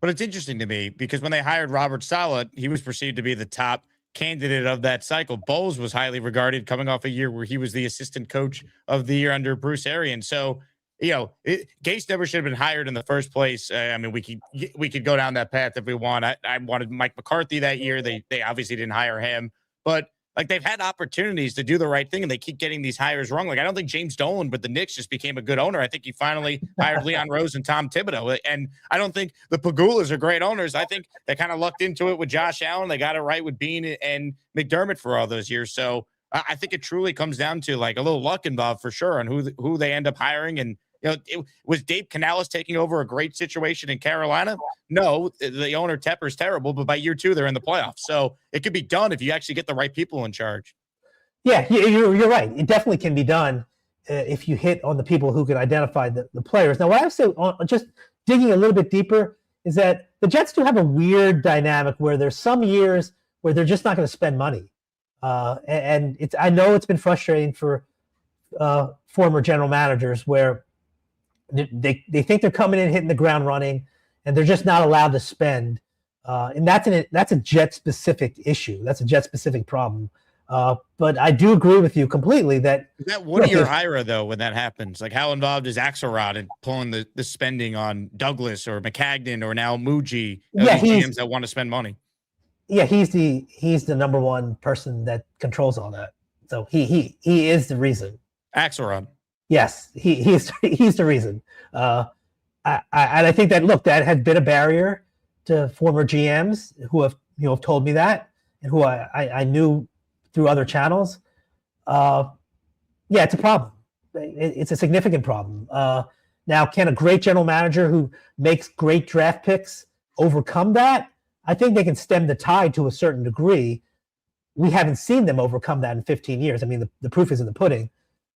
But it's interesting to me because when they hired Robert Saleh, he was perceived to be the top candidate of that cycle. Bowles was highly regarded coming off a year where he was the assistant coach of the year under Bruce Arians. So, Gase never should have been hired in the first place. We could go down that path if we want. I wanted Mike McCarthy that year. They obviously didn't hire him, but they've had opportunities to do the right thing and they keep getting these hires wrong. I don't think James Dolan with the Knicks just became a good owner. I think he finally hired Leon Rose and Tom Thibodeau. And I don't think the Pagulas are great owners. I think they kind of lucked into it with Josh Allen. They got it right with Bean and McDermott for all those years. So I think it truly comes down to a little luck involved for sure on who they end up hiring. And was Dave Canales taking over a great situation in Carolina? No, the owner Tepper's terrible, but by year 2, they're in the playoffs. So it could be done if you actually get the right people in charge. Yeah, you're right. It definitely can be done if you hit on the people who can identify the players. Now, what I say, just digging a little bit deeper, is that the Jets do have a weird dynamic where there's some years where they're just not going to spend money. And I know it's been frustrating for former general managers where they think they're coming in hitting the ground running, and they're just not allowed to spend. And that's a Jet specific issue. That's a Jet specific problem. But I do agree with you completely that. Is that one of your IRA though when that happens? Like how involved is Axelrod in pulling the spending on Douglas or McCagnon or now Muji? Yeah, these GMs that want to spend money. Yeah, he's the number one person that controls all that. So he is the reason. Axelrod. Yes, he's the reason. I think that that has been a barrier to former GMs who have told me that, and who I knew through other channels. Yeah, it's a problem. It's a significant problem. Now, can a great general manager who makes great draft picks overcome that? I think they can stem the tide to a certain degree. We haven't seen them overcome that in 15 years. I mean, the proof is in the pudding.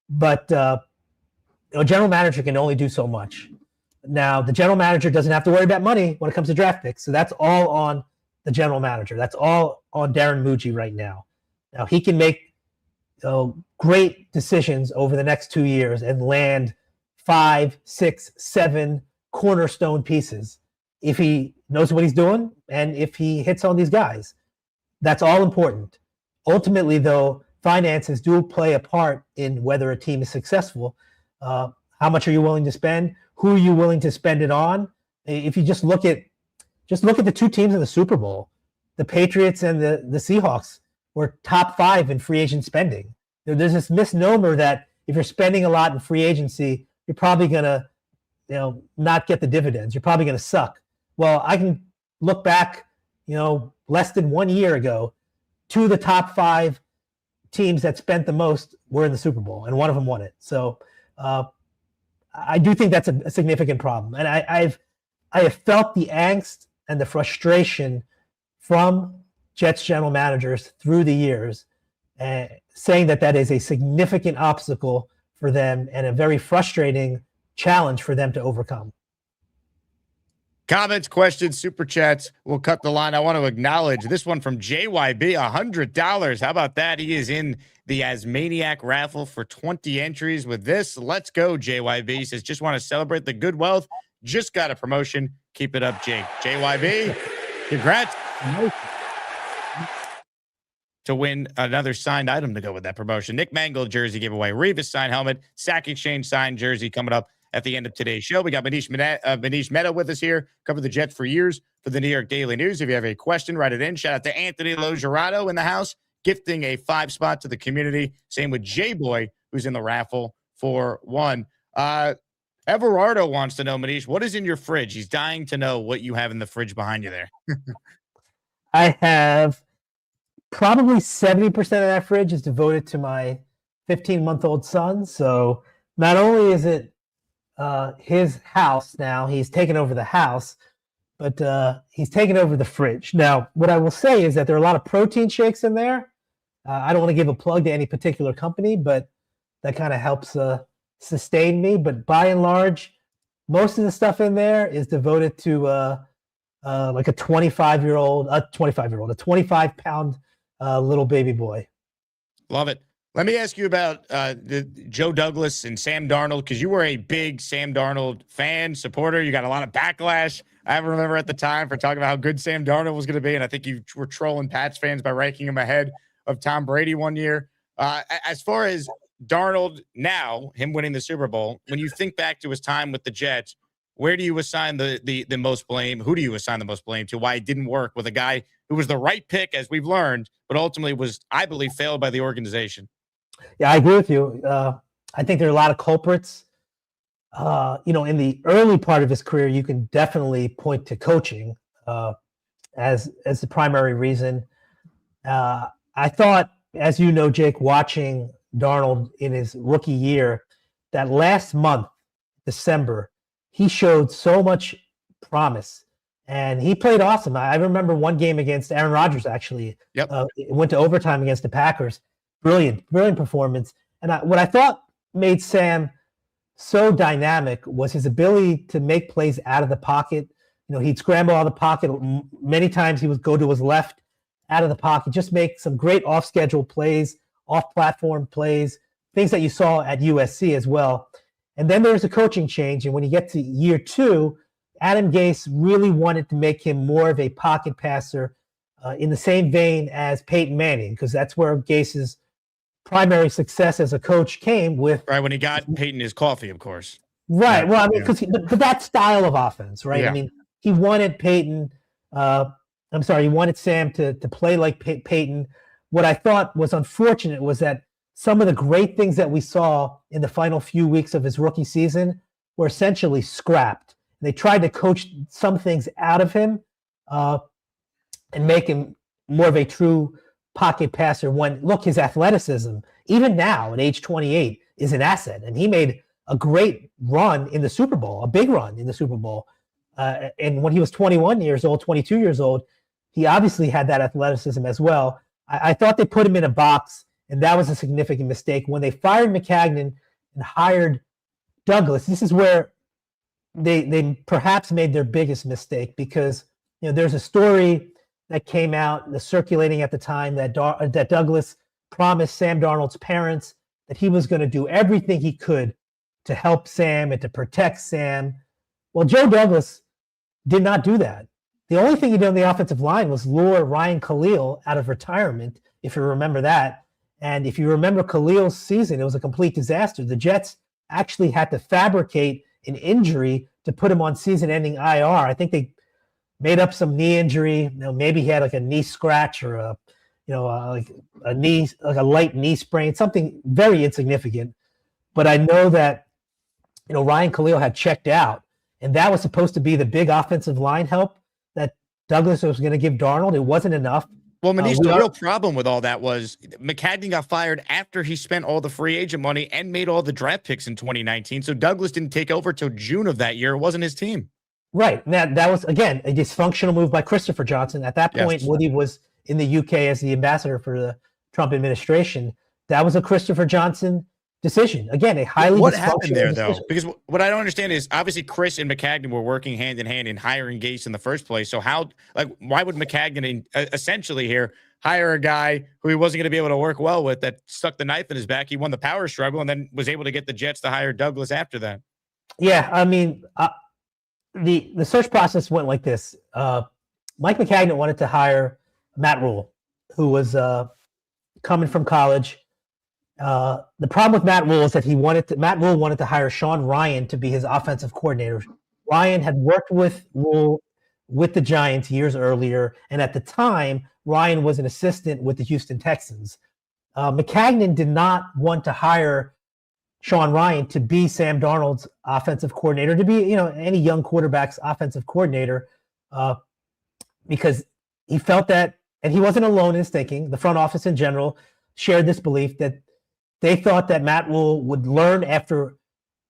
But a general manager can only do so much. Now, the general manager doesn't have to worry about money when it comes to draft picks. So that's all on the general manager. That's all on Darren Muji right now. Now, he can make great decisions over the next 2 years and land 5, 6, 7 cornerstone pieces if he knows what he's doing and if he hits on these guys. That's all important. Ultimately, though, finances do play a part in whether a team is successful. How much are you willing to spend? Who are you willing to spend it on? If you just look at the two teams in the Super Bowl, the Patriots and the Seahawks were top 5 in free agent spending. There's this misnomer that if you're spending a lot in free agency, you're probably gonna, not get the dividends. You're probably gonna suck. Well, I can look back, less than 1 year ago, 2 of the top 5 teams that spent the most were in the Super Bowl, and one of them won it. So I do think that's a significant problem, and I have felt the angst and the frustration from Jets general managers through the years, saying that is a significant obstacle for them and a very frustrating challenge for them to overcome. Comments, questions, super chats. We'll cut the line. I want to acknowledge this one from JYB, $100. How about that? He is in the Asmaniac raffle for 20 entries with this. Let's go, JYB. He says, just want to celebrate the good wealth. Just got a promotion. Keep it up, Jake. JYB, congrats. To win another signed item to go with that promotion. Nick Mangold jersey giveaway. Rivas signed helmet. Sack Exchange signed jersey coming up at the end of today's show. We got Manish Mehta with us here. Covered the Jets for years for the New York Daily News. If you have a question, write it in. Shout out to Anthony Logerato in the house, gifting a 5 spot to the community. Same with J-Boy, who's in the raffle for 1. Everardo wants to know, Manish, what is in your fridge? He's dying to know what you have in the fridge behind you there. I have probably 70% of that fridge is devoted to my 15-month-old son. So not only is it his house now, he's taken over the house, but he's taken over the fridge. Now, what I will say is that there are a lot of protein shakes in there. I don't want to give a plug to any particular company, but that kind of helps sustain me. But by and large, most of the stuff in there is devoted to like a 25-pound little baby boy. Love it. Let me ask you about Joe Douglas and Sam Darnold, because you were a big Sam Darnold fan, supporter. You got a lot of backlash, I remember at the time, for talking about how good Sam Darnold was going to be, and I think you were trolling Pats fans by ranking him ahead of Tom Brady one year. As far as Darnold now, him winning the Super Bowl, when you think back to his time with the Jets, where do you assign the most blame? Who do you assign the most blame to? Why it didn't work with a guy who was the right pick, as we've learned, but ultimately was, I believe, failed by the organization? Yeah, I agree with you. I think there are a lot of culprits. In the early part of his career, you can definitely point to coaching as the primary reason. I thought, as you know, Jake, watching Darnold in his rookie year, that last month, December, he showed so much promise, and he played awesome. I remember one game against Aaron Rodgers, actually. Yep. It went to overtime against the Packers. Brilliant performance. And what I thought made Sam so dynamic was his ability to make plays out of the pocket. He'd scramble out of the pocket. Many times he would go to his left out of the pocket, just make some great off-schedule plays, off-platform plays, things that you saw at USC as well. And then there's a coaching change. And when you get to year 2, Adam Gase really wanted to make him more of a pocket passer in the same vein as Peyton Manning, because that's where Gase's primary success as a coach came with. Right, when he got Peyton his coffee, of course. Right. Yeah, well, I mean, because that style of offense, right? Yeah. I mean, he wanted Peyton. He wanted Sam to play like Peyton. What I thought was unfortunate was that some of the great things that we saw in the final few weeks of his rookie season were essentially scrapped. They tried to coach some things out of him and make him more of a true pocket passer. When, look, his athleticism, even now at age 28, is an asset. And he made a great run in the Super Bowl, a big run in the Super Bowl. And when he was 21 years old, 22 years old, he obviously had that athleticism as well. I thought they put him in a box, and that was a significant mistake. When they fired Maccagnan and hired Douglas, this is where they perhaps made their biggest mistake, because there's a story that came out, circulating at the time, that Douglas promised Sam Darnold's parents that he was going to do everything he could to help Sam and to protect Sam. Well, Joe Douglas did not do that. The only thing he did on the offensive line was lure Ryan Khalil out of retirement, if you remember that. And if you remember Khalil's season, it was a complete disaster. The Jets actually had to fabricate an injury to put him on season-ending IR. I think they made up some knee injury. Maybe he had like a knee scratch or like a light knee sprain, something very insignificant. But I know that Ryan Khalil had checked out, and that was supposed to be the big offensive line help that Douglas was going to give Darnold. It wasn't enough. Well, Manish, the real problem with all that was Maccagnan got fired after he spent all the free agent money and made all the draft picks in 2019. So Douglas didn't take over till June of that year. It wasn't his team. Right. That was, again, a dysfunctional move by Christopher Johnson. At that point, yes. Woody was in the UK as the ambassador for the Trump administration. That was a Christopher Johnson decision. Again, a highly What happened there, decision. Though? Because what I don't understand is, obviously Chris and Maccagnan were working hand in hand in hiring Gase in the first place. So why would Maccagnan essentially here hire a guy who he wasn't going to be able to work well with, that stuck the knife in his back? He won the power struggle and then was able to get the Jets to hire Douglas after that. Yeah, I mean, the search process went like this. Mike Maccagnan wanted to hire Matt Rule, who was coming from college. The problem with Matt Rule is that Matt Rule wanted to hire Sean Ryan to be his offensive coordinator. Ryan had worked with Rule with the Giants years earlier, and at the time, Ryan was an assistant with the Houston Texans. Maccagnan did not want to hire Sean Ryan to be Sam Darnold's offensive coordinator, to be any young quarterback's offensive coordinator, because he felt that, and he wasn't alone in his thinking. The front office in general shared this belief that they thought that Matt Rule would learn after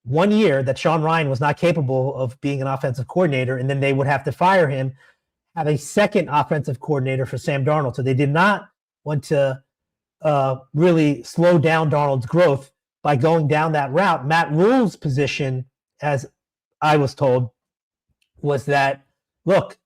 1 year that Sean Ryan was not capable of being an offensive coordinator, and then they would have to fire him, have a second offensive coordinator for Sam Darnold. So they did not want to really slow down Darnold's growth by going down that route. Matt Rule's position, as I was told, was that, look,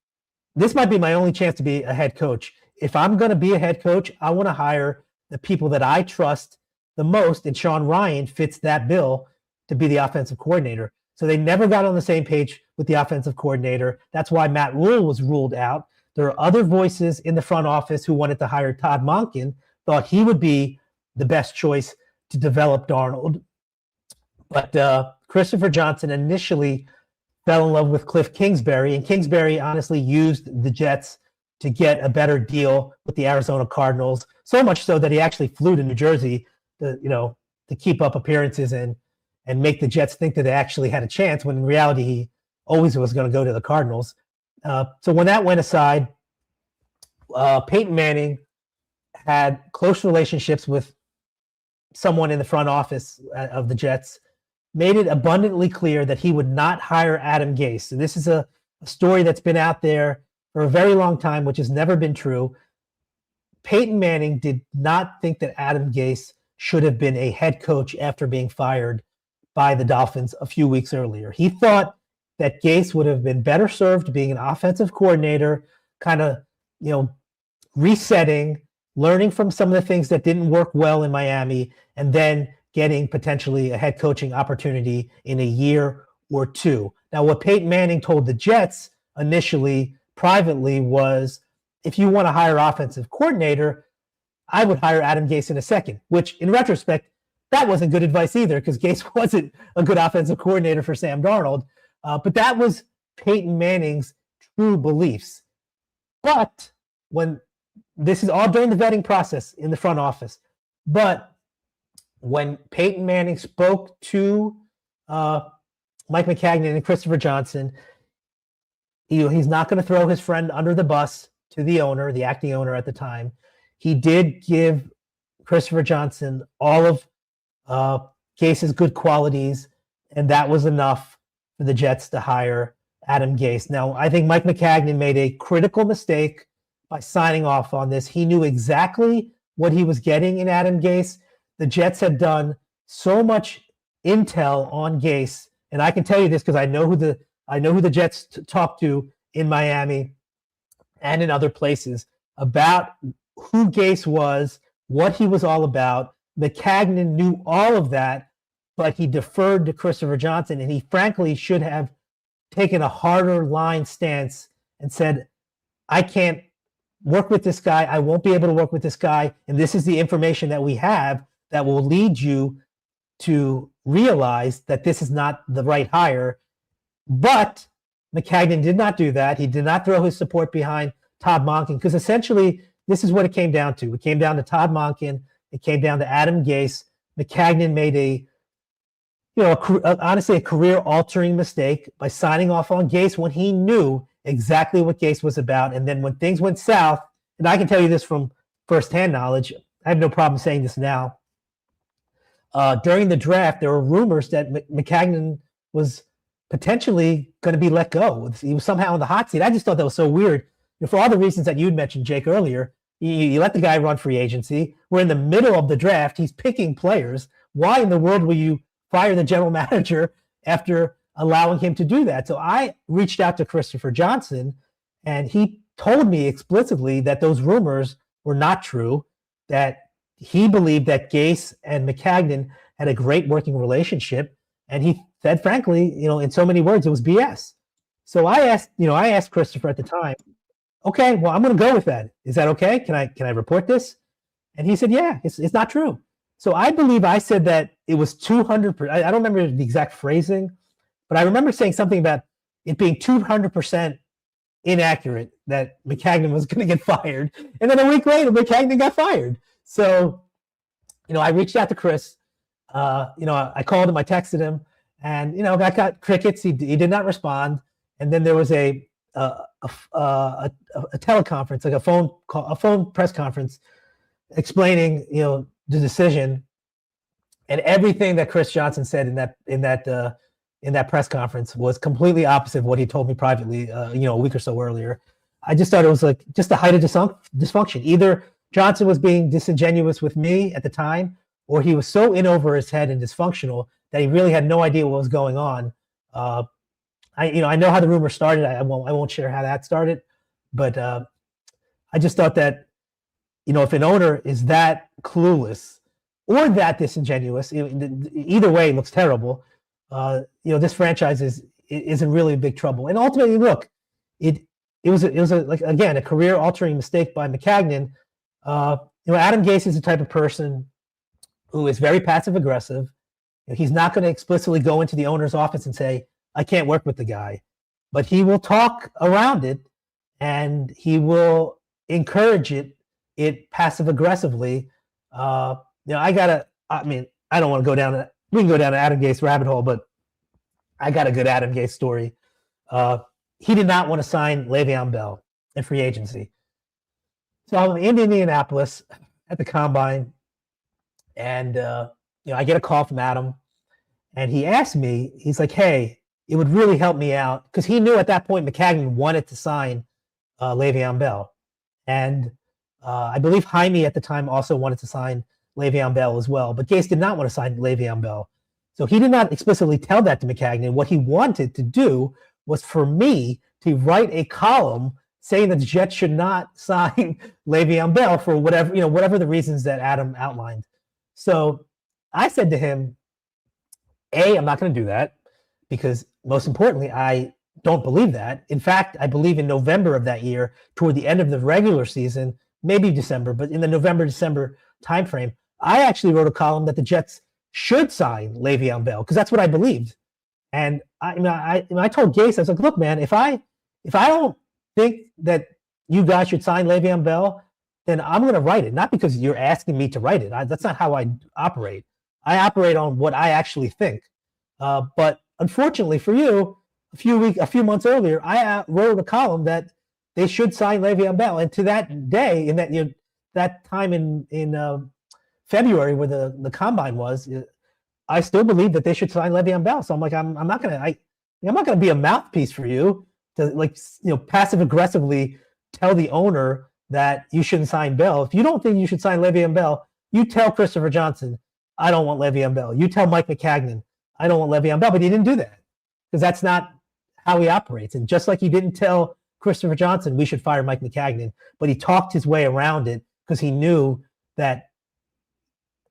this might be my only chance to be a head coach. If I'm going to be a head coach, I want to hire the people that I trust the most, and Sean Ryan fits that bill to be the offensive coordinator. So they never got on the same page with the offensive coordinator. That's why Matt Rule was ruled out. There are other voices in the front office who wanted to hire Todd Monken, thought he would be the best choice to develop Darnold. But Christopher Johnson initially fell in love with Cliff Kingsbury, and Kingsbury honestly used the Jets to get a better deal with the Arizona Cardinals, so much so that he actually flew to New Jersey to keep up appearances and make the Jets think that they actually had a chance, when in reality he always was going to go to the Cardinals. So when that went aside, Peyton Manning had close relationships with someone in the front office of the Jets, made it abundantly clear that he would not hire Adam Gase. So this is a story that's been out there for a very long time, which has never been true. Peyton Manning did not think that Adam Gase should have been a head coach after being fired by the Dolphins a few weeks earlier. He thought that Gase would have been better served being an offensive coordinator, kind of, resetting, learning from some of the things that didn't work well in Miami, and then getting potentially a head coaching opportunity in a year or two. Now, what Peyton Manning told the Jets initially, privately, was if you want to hire offensive coordinator, I would hire Adam Gase in a second, which in retrospect, that wasn't good advice either because Gase wasn't a good offensive coordinator for Sam Darnold. But that was Peyton Manning's true beliefs. But when this is all during the vetting process in the front office, but when Peyton Manning spoke to Mike Maccagnan and Christopher Johnson, he's not going to throw his friend under the bus to the owner, the acting owner at the time. He did give Christopher Johnson all of Gase's good qualities, and that was enough for the Jets to hire Adam Gase. Now, I think Mike Maccagnan made a critical mistake by signing off on this. He knew exactly what he was getting in Adam Gase. The Jets had done so much intel on Gase, and I can tell you this because I know who the Jets talked to in Miami and in other places about who Gase was, what he was all about. Maccagnan knew all of that, but he deferred to Christopher Johnson, and he frankly should have taken a harder line stance and said, I can't work with this guy. I won't be able to work with this guy. And this is the information that we have that will lead you to realize that this is not the right hire. But Maccagnan did not do that. He did not throw his support behind Todd Monken because essentially this is what it came down to. It came down to Todd Monken. It came down to Adam Gase. Maccagnan made honestly a career-altering mistake by signing off on Gase when he knew exactly what Gase was about. And then when things went south, and I can tell you this from firsthand knowledge, I have no problem saying this now. During the draft, there were rumors that Maccagnan was potentially going to be let go. He was somehow in the hot seat. I just thought that was so weird. For all the reasons that you'd mentioned, Jake, earlier, you let the guy run free agency. We're in the middle of the draft. He's picking players. Why in the world will you fire the general manager after allowing him to do that? So I reached out to Christopher Johnson, and he told me explicitly that those rumors were not true, that he believed that Gase and Maccagnan had a great working relationship, and he said, frankly, in so many words, it was BS. So I asked Christopher at the time, okay, well, I'm going to go with that. Is that okay? Can I report this? And he said, yeah, it's not true. So I believe I said that it was 200%. I don't remember the exact phrasing, but I remember saying something about it being 200% inaccurate that Maccagnan was going to get fired. And then a week later, Maccagnan got fired. So, I reached out to Chris. I called him, I texted him, and, I got crickets. He did not respond. And then there was a teleconference, like a phone press conference explaining, the decision, and everything that Chris Johnson said in that press conference was completely opposite of what he told me privately, a week or so earlier. I just thought it was like just the height of dysfunction. Either Johnson was being disingenuous with me at the time, or he was so in over his head and dysfunctional that he really had no idea what was going on. I know how the rumor started. I won't share how that started, but I just thought that, if an owner is that clueless or that disingenuous, either way it looks terrible. This franchise is in really big trouble. And ultimately, look, it was a career-altering mistake by Maccagnan. Adam Gase is the type of person who is very passive-aggressive. He's not going to explicitly go into the owner's office and say, I can't work with the guy, but he will talk around it, and he will encourage it passive aggressively. I don't want to go down. We can go down an Adam Gase rabbit hole, but I got a good Adam Gase story. He did not want to sign Le'Veon Bell in free agency. So I'm in Indianapolis at the combine, and I get a call from Adam, and he asked me, he's like, hey, it would really help me out, because he knew at that point Maccagnan wanted to sign Le'Veon Bell. And I believe Jaime at the time also wanted to sign Le'Veon Bell as well, but Gase did not want to sign Le'Veon Bell. So he did not explicitly tell that to Maccagnan. What he wanted to do was for me to write a column saying that the Jets should not sign Le'Veon Bell for whatever the reasons that Adam outlined. So I said to him, I'm not going to do that because most importantly, I don't believe that. In fact, I believe in November of that year, toward the end of the regular season, maybe December, but in the November-December timeframe, I actually wrote a column that the Jets should sign Le'Veon Bell because that's what I believed. And I told Gase, I was like, look, man, if I don't think that you guys should sign Le'Veon Bell, then I'm going to write it. Not because you're asking me to write it. That's not how I operate. I operate on what I actually think. But unfortunately for you, a few months earlier, I wrote a column that they should sign Le'Veon Bell. And to that day, in that that time in February where the combine was, I still believe that they should sign Le'Veon Bell. So I'm like, I'm not gonna be a mouthpiece for you to passive aggressively tell the owner that you shouldn't sign Bell. If you don't think you should sign Le'Veon Bell, you tell Christopher Johnson, I don't want Le'Veon Bell. You tell Mike McCagnon, I don't want Le'Veon Bell. But he didn't do that because that's not how he operates. And just like he didn't tell Christopher Johnson we should fire Mike McCagnon, but he talked his way around it because he knew that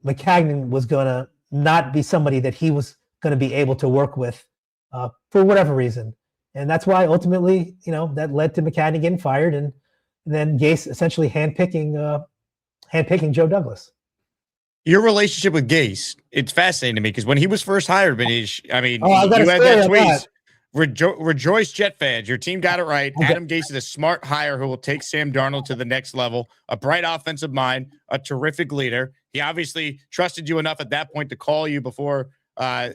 McCagnon was going to not be somebody that he was going to be able to work with for whatever reason. And that's why ultimately, that led to McCagnon getting fired and then Gase essentially handpicking Joe Douglas. Your relationship with Gase, it's fascinating to me because when he was first hired, Manish, I mean, you had that tweet. Rejoice, Jet fans. Your team got it right. Adam Gase is a smart hire who will take Sam Darnold to the next level, a bright offensive mind, a terrific leader. He obviously trusted you enough at that point to call you before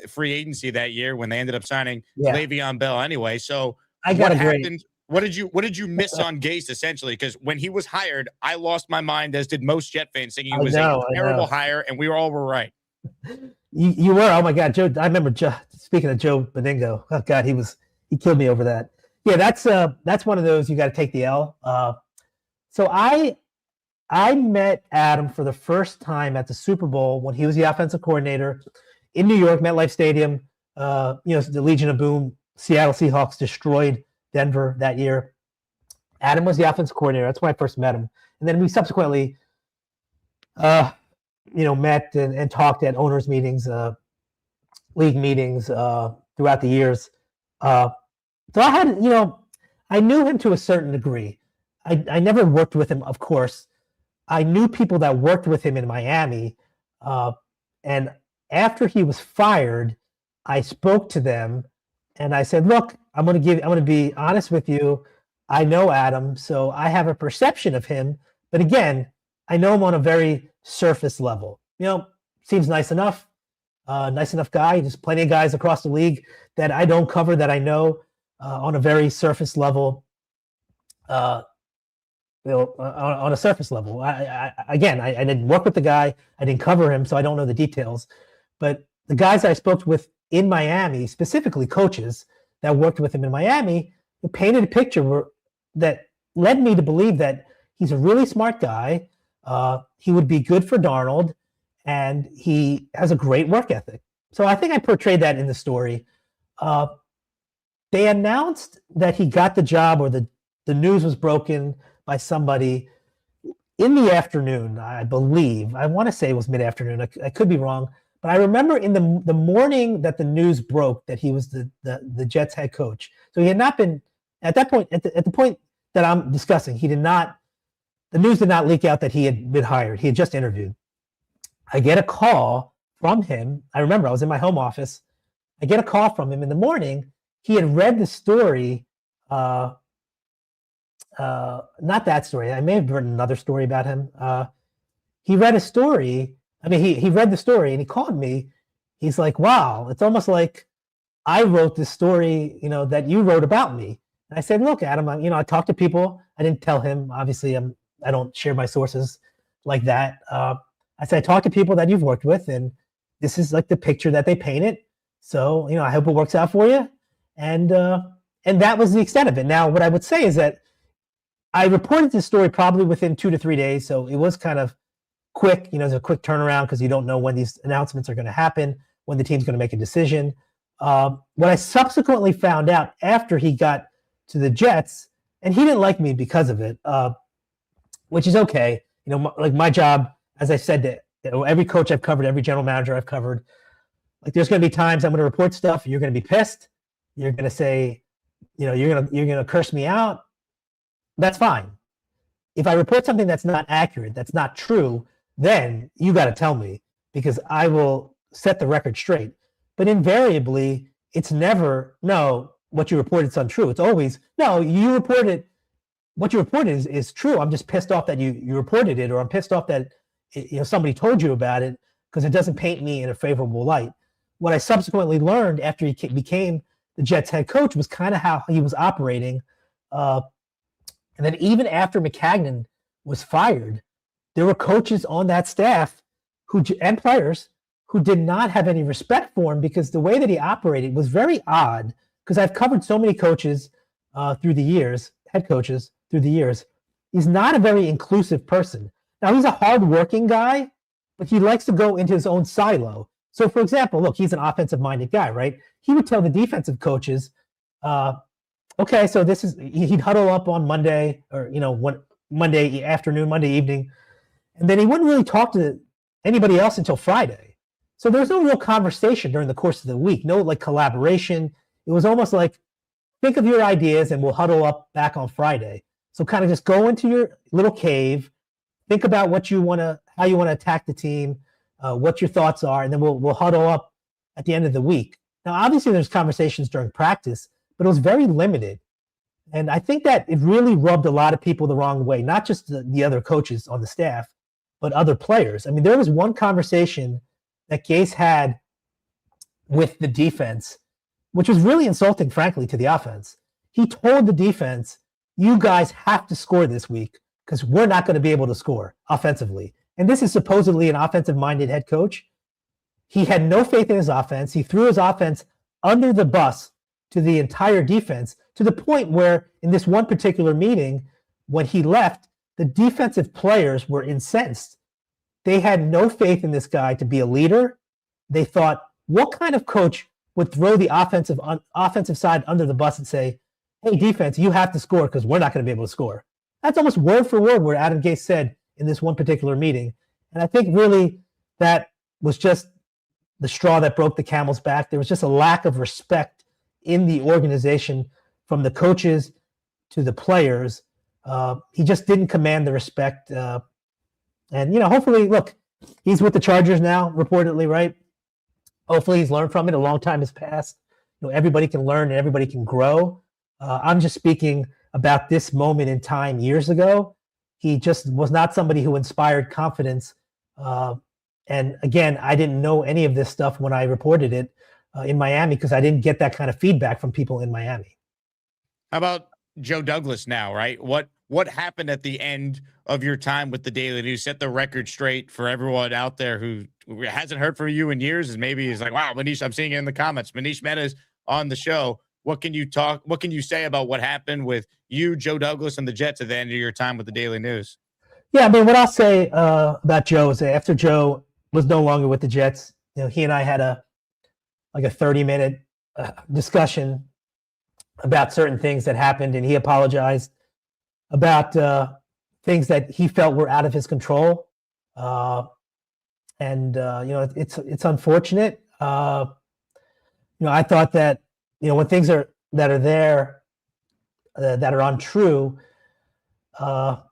free agency that year when they ended up signing Le'Veon Bell anyway. So what happened? What did you miss on Gase essentially? Because when he was hired, I lost my mind, as did most Jet fans, thinking he was a terrible hire, and we all were right. You were. Oh my God, Joe! I remember speaking of Joe Beningo. Oh God, he killed me over that. Yeah, that's one of those you got to take the L. So I met Adam for the first time at the Super Bowl when he was the offensive coordinator in New York, MetLife Stadium. The Legion of Boom, Seattle Seahawks destroyed Denver that year. Adam was the offensive coordinator. That's when I first met him. And then we subsequently, met and talked at owners' meetings, league meetings throughout the years. So I had, I knew him to a certain degree. I never worked with him, of course. I knew people that worked with him in Miami. And after he was fired, I spoke to them and I said, look, I'm going to be honest with you. I know Adam, so I have a perception of him. But again, I know him on a very surface level. Seems nice enough guy. There's plenty of guys across the league that I don't cover that I know on a very surface level. On a surface level. I didn't work with the guy. I didn't cover him, so I don't know the details. But the guys that I spoke with in Miami, specifically coaches that worked with him in Miami, painted a picture that led me to believe that he's a really smart guy. He would be good for Darnold, and he has a great work ethic. So I think I portrayed that in the story. They announced that he got the job, or the news was broken by somebody in the afternoon, I believe. I want to say it was mid-afternoon. I could be wrong. But I remember in the morning that the news broke that he was the Jets head coach. So he had not been, at that point, at the point that I'm discussing, the news did not leak out that he had been hired. He had just interviewed. I get a call from him. I remember I was in my home office. I get a call from him in the morning. He had read the story, not that story. I may have written another story about him. He read a story. He read the story and he called me. He's like, wow, it's almost like I wrote this story, that you wrote about me. And I said, look, Adam, I talked to people. I didn't tell him. Obviously, I don't share my sources like that. I said, I talked to people that you've worked with, and this is like the picture that they painted. So, I hope it works out for you. And that was the extent of it. Now, what I would say is that I reported this story probably within 2 to 3 days. So it was kind of quick, it's a quick turnaround because you don't know when these announcements are going to happen, when the team's going to make a decision. What I subsequently found out after he got to the Jets, and he didn't like me because of it, which is okay. Like my job, as I said to every coach I've covered, every general manager I've covered, like there's going to be times I'm going to report stuff. You're going to be pissed. You're going to say, you're going to curse me out. That's fine. If I report something that's not accurate, that's not true, then you got to tell me, because I will set the record straight. But invariably, it's never, no, what you reported is untrue. It's always, no, you reported, what you reported is true. I'm just pissed off that you reported it, or I'm pissed off that somebody told you about it, because it doesn't paint me in a favorable light. What I subsequently learned after he became the Jets head coach was kind of how he was operating. And then even after Maccagnan was fired, there were coaches on that staff and players who did not have any respect for him, because the way that he operated was very odd. Because I've covered so many coaches through the years, head coaches through the years. He's not a very inclusive person. Now, he's a hardworking guy, but he likes to go into his own silo. So, for example, look, he's an offensive-minded guy, right? He would tell the defensive coaches, okay, so he'd huddle up on Monday, or, Monday afternoon, Monday evening, and then he wouldn't really talk to anybody else until Friday. So there's no real conversation during the course of the week, no like collaboration. It was almost like, think of your ideas and we'll huddle up back on Friday. So kind of just go into your little cave, think about how you want to attack the team, what your thoughts are, and then we'll huddle up at the end of the week. Now, obviously there's conversations during practice, but it was very limited. And I think that it really rubbed a lot of people the wrong way, not just the other coaches on the staff, but other players. I mean, there was one conversation that Gase had with the defense, which was really insulting, frankly, to the offense. He told the defense, you guys have to score this week because we're not going to be able to score offensively. And this is supposedly an offensive-minded head coach. He had no faith in his offense. He threw his offense under the bus to the entire defense, to the point where in this one particular meeting, when he left, the defensive players were incensed. They had no faith in this guy to be a leader. They thought, what kind of coach would throw the offensive side under the bus and say, hey, defense, you have to score because we're not going to be able to score? That's almost word for word what Adam Gase said in this one particular meeting. And I think really that was just the straw that broke the camel's back. There was just a lack of respect in the organization from the coaches to the players. He just didn't command the respect. And, hopefully, look, he's with the Chargers now, reportedly, right? Hopefully he's learned from it. A long time has passed. Everybody can learn and everybody can grow. I'm just speaking about this moment in time years ago. He just was not somebody who inspired confidence. And again, I didn't know any of this stuff when I reported it in Miami, because I didn't get that kind of feedback from people in Miami. How about Joe Douglas now, right? What happened at the end of your time with the Daily News? Set the record straight for everyone out there who hasn't heard from you in years, and maybe is like, wow, Manish, I'm seeing it in the comments. Manish Mehta is on the show. What can you say about what happened with you, Joe Douglas, and the Jets at the end of your time with the Daily News? Yeah, I mean, what I'll say about Joe is that after Joe was no longer with the Jets, he and I had a 30-minute discussion about certain things that happened, and he apologized about things that he felt were out of his control. It's unfortunate. I thought that, when things that are there that are untrue, that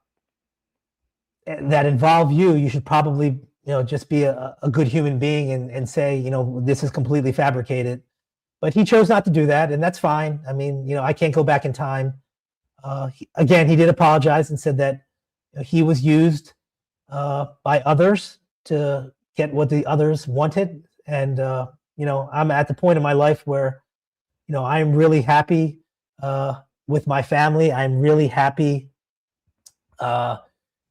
involve you should probably, just be a good human being and say, this is completely fabricated. But he chose not to do that, and that's fine. I mean, I can't go back in time. He did apologize and said that he was used by others to get what the others wanted. And, I'm at the point in my life where, I'm really happy with my family. I'm really happy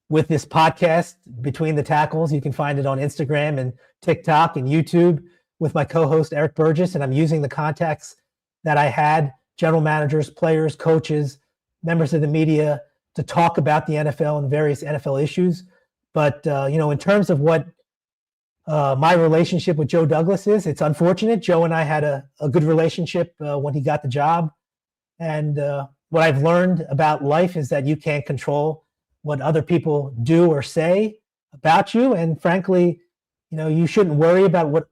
with this podcast, Between the Tackles. You can find it on Instagram and TikTok and YouTube with my co-host, Eric Burgess. And I'm using the contacts that I had, general managers, players, coaches, members of the media, to talk about the NFL and various NFL issues. But, in terms of what my relationship with Joe Douglas is, it's unfortunate. Joe and I had a good relationship when he got the job. And what I've learned about life is that you can't control what other people do or say about you. And frankly, you shouldn't worry about what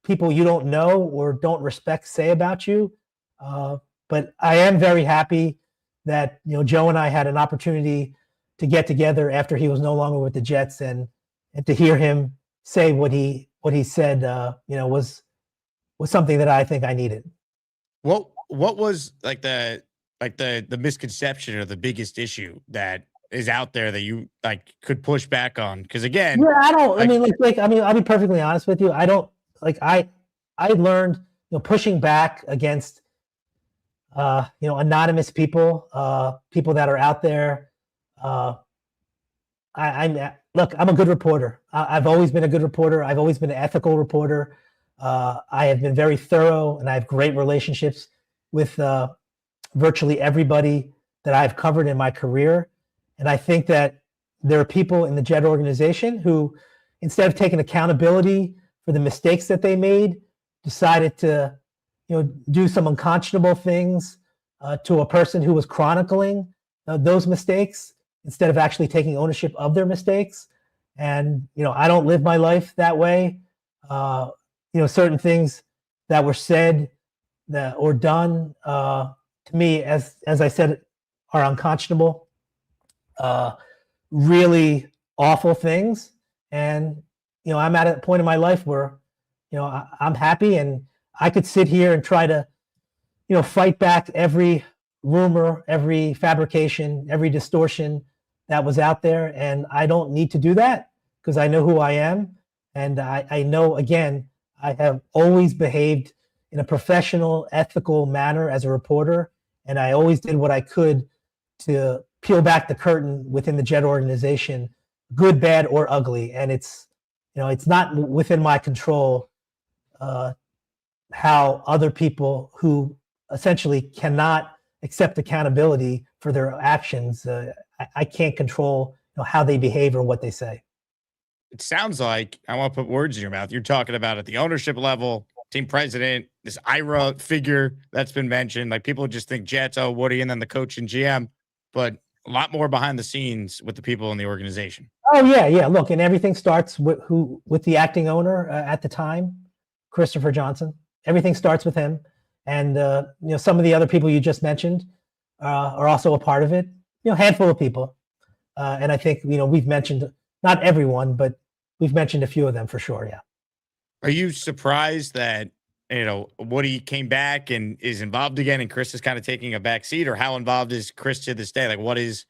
people you don't know or don't respect say about you. But I am very happy that Joe and I had an opportunity to get together after he was no longer with the Jets, and to hear him say what he said, was something that I think I needed. What was like the misconception or the biggest issue that is out there that you like could push back on? Because again, yeah, I don't. I'll be perfectly honest with you. I don't like. I learned pushing back against anonymous people, people that are out there. I'm a good reporter. I've always been a good reporter. I've always been an ethical reporter. I have been very thorough, and I have great relationships with virtually everybody that I've covered in my career. And I think that there are people in the Jet organization who, instead of taking accountability for the mistakes that they made, decided to, do some unconscionable things to a person who was chronicling those mistakes instead of actually taking ownership of their mistakes. And, I don't live my life that way. Certain things that were said or done to me, as I said, are unconscionable, really awful things. And, I'm at a point in my life where, I'm happy, and I could sit here and try to, fight back every rumor, every fabrication, every distortion that was out there. And I don't need to do that because I know who I am. And I know, again, I have always behaved in a professional, ethical manner as a reporter. And I always did what I could to peel back the curtain within the Jet organization, good, bad, or ugly. And it's not within my control how other people who essentially cannot accept accountability for their actions, I can't control how they behave or what they say. it sounds like, I want to put words in your mouth, you're talking about at the ownership level, team president, this IRA figure that's been mentioned. Like, people just think Jets, oh, Woody, and then the coach and GM, but a lot more behind the scenes with the people in the organization. Oh yeah. Look, and everything starts with the acting owner at the time, Christopher Johnson. Everything starts with him, and some of the other people you just mentioned are also a part of it. Handful of people, and I think we've mentioned not everyone, but we've mentioned a few of them for sure. Yeah. Are you surprised that Woody came back and is involved again, and Chris is kind of taking a back seat, or how involved is Chris to this day? Like, what is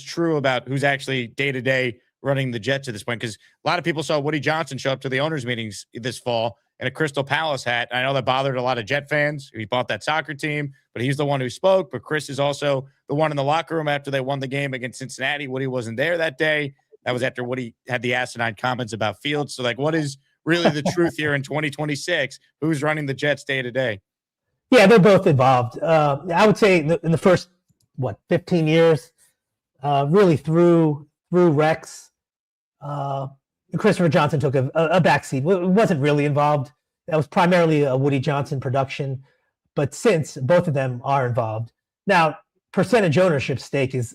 true about who's actually day to day running the Jets at this point? Because a lot of people saw Woody Johnson show up to the owners' meetings this fall in a Crystal Palace hat. I know that bothered a lot of Jet fans. He bought that soccer team, but he's the one who spoke. But Chris is also the one in the locker room after they won the game against Cincinnati. Woody wasn't there that day. That was after Woody had the asinine comments about Fields. So, like, what is really the truth here in 2026? Who's running the Jets day to day? Yeah, they're both involved. I would say in the first 15 years, really through Rex, Christopher Johnson took a backseat. Wasn't really involved. That was primarily a Woody Johnson production. But since both of them are involved now, percentage ownership stake is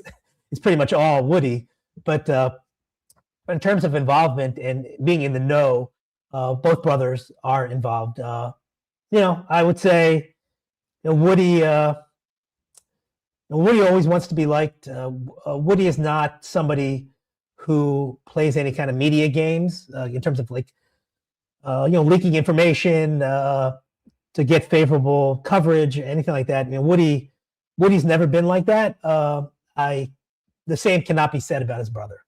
pretty much all Woody. But in terms of involvement and being in the know, both brothers are involved. I would say Woody always wants to be liked. Woody is not somebody who plays any kind of media games in terms of leaking information to get favorable coverage, anything like that. Woody's never been like that. The same cannot be said about his brother.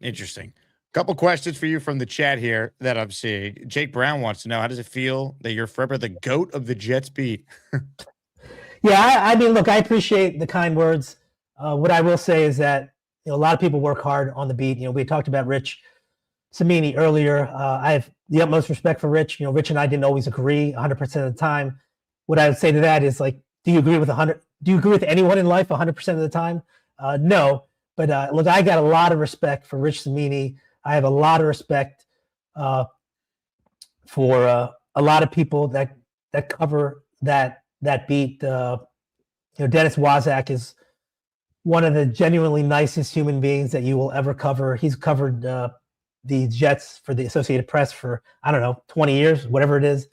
Interesting. Couple questions for you from the chat here that I'm seeing. Jake Brown wants to know, how does it feel that you're forever the GOAT of the Jets beat? Yeah, look, I appreciate the kind words. What I will say is that a lot of people work hard on the beat. We talked about Rich Cimini earlier. I have the utmost respect for Rich. Rich and I didn't always agree 100% of the time. What I would say to that is, like, do you agree with anyone in life 100% of the time? No. But look, I got a lot of respect for Rich Cimini. I have a lot of respect for a lot of people that cover that beat. Dennis Waszak is one of the genuinely nicest human beings that you will ever cover. He's covered the Jets for the Associated Press for, I don't know, 20 years, whatever it is.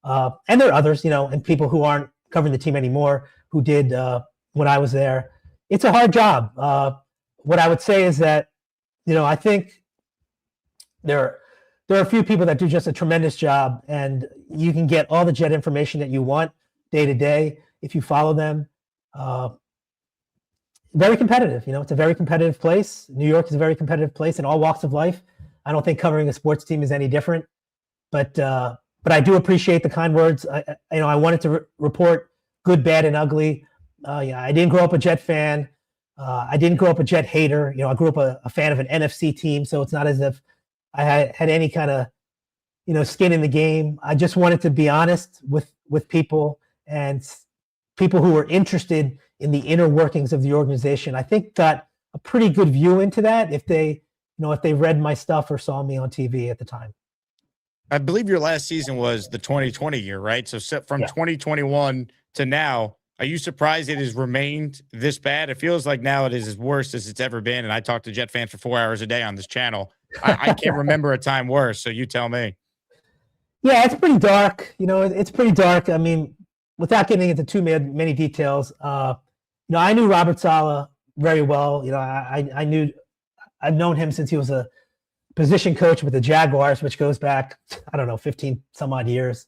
And there are others, and people who aren't covering the team anymore who did when I was there. It's a hard job. What I would say is that, I think there are a few people that do just a tremendous job, and you can get all the Jet information that you want day to day if you follow them. Very competitive. It's a very competitive place. New York is a very competitive place in all walks of life. I don't think covering a sports team is any different, but I do appreciate the kind words. I wanted to report good, bad, and ugly. I didn't grow up a Jet fan. I didn't grow up a Jet hater. I grew up a fan of an NFC team, so it's not as if I had any kind of, skin in the game. I just wanted to be honest with people, and people who were interested in the inner workings of the organization, I think, got a pretty good view into that if they read my stuff or saw me on TV at the time. I believe your last season was the 2020 year, right? So from 2021 to now, are you surprised it has remained this bad? It feels like now it is as worse as it's ever been. And I talk to Jet fans for 4 hours a day on this channel. I can't remember a time worse. So you tell me. Yeah, it's pretty dark. It's pretty dark. I mean, without getting into too many details, I knew Robert Saleh very well. I've known him since he was a position coach with the Jaguars, which goes back, 15 some odd years.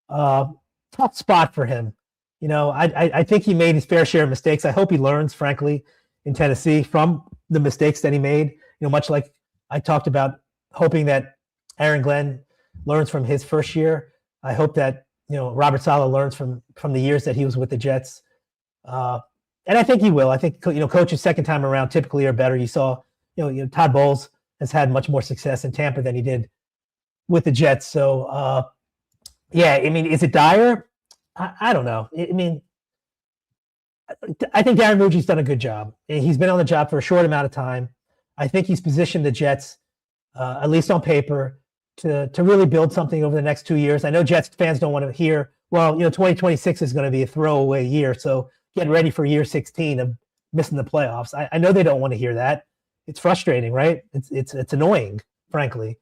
Tough spot for him. I think he made his fair share of mistakes. I hope he learns, frankly, in Tennessee from the mistakes that he made. Much like I talked about hoping that Aaron Glenn learns from his first year. I hope that, Robert Saleh learns from the years that he was with the Jets. And I think he will. I think, coaches second time around typically are better. You saw, Todd Bowles has had much more success in Tampa than he did with the Jets. So, is it dire? I don't know. I think Darren Muji's done a good job. He's been on the job for a short amount of time. I think he's positioned the Jets, at least on paper, to really build something over the next 2 years. I know Jets fans don't want to hear, 2026 is going to be a throwaway year, so get ready for year 16 of missing the playoffs. I know they don't want to hear that. It's frustrating, right? It's annoying, frankly.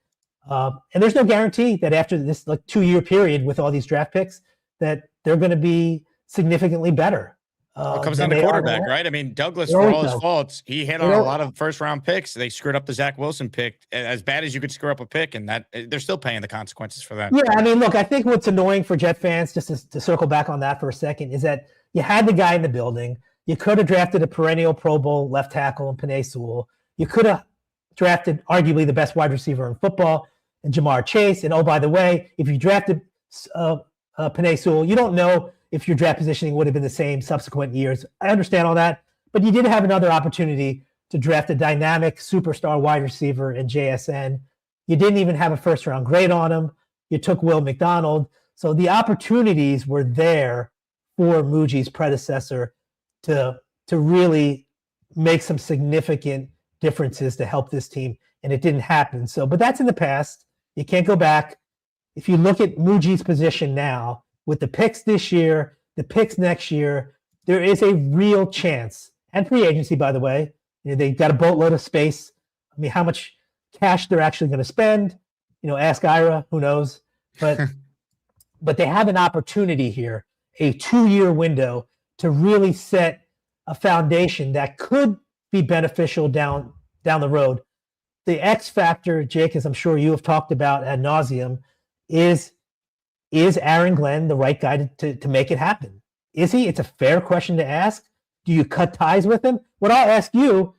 And there's no guarantee that after this 2-year period with all these draft picks that they're going to be significantly better. It comes down to quarterback, right? I mean, Douglas, for all his faults, he hit on a lot of first-round picks. They screwed up the Zach Wilson pick as bad as you could screw up a pick, and that they're still paying the consequences for that. Yeah, look, I think what's annoying for Jet fans, just to circle back on that for a second, is that you had the guy in the building. You could have drafted a perennial Pro Bowl left tackle in Penei Sewell. You could have drafted arguably the best wide receiver in football in Jamar Chase. And, oh, by the way, if you drafted Penei Sewell, you don't know if your draft positioning would have been the same subsequent years. I understand all that, but you did have another opportunity to draft a dynamic superstar wide receiver in JSN. You didn't even have a first-round grade on him. You took Will McDonald. So the opportunities were there for Muji's predecessor to really make some significant differences to help this team, and it didn't happen. So, but that's in the past. You can't go back. If you look at Muji's position now, with the picks this year, the picks next year, there is a real chance, and free agency, by the way, they've got a boatload of space. How much cash they're actually going to spend, ask Ira, who knows, but they have an opportunity here, a 2-year window to really set a foundation that could be beneficial down the road. The X factor, Jake, as I'm sure you have talked about ad nauseum, is Aaron Glenn the right guy to make it happen? Is he? It's a fair question to ask. Do you cut ties with him? What I'll ask you,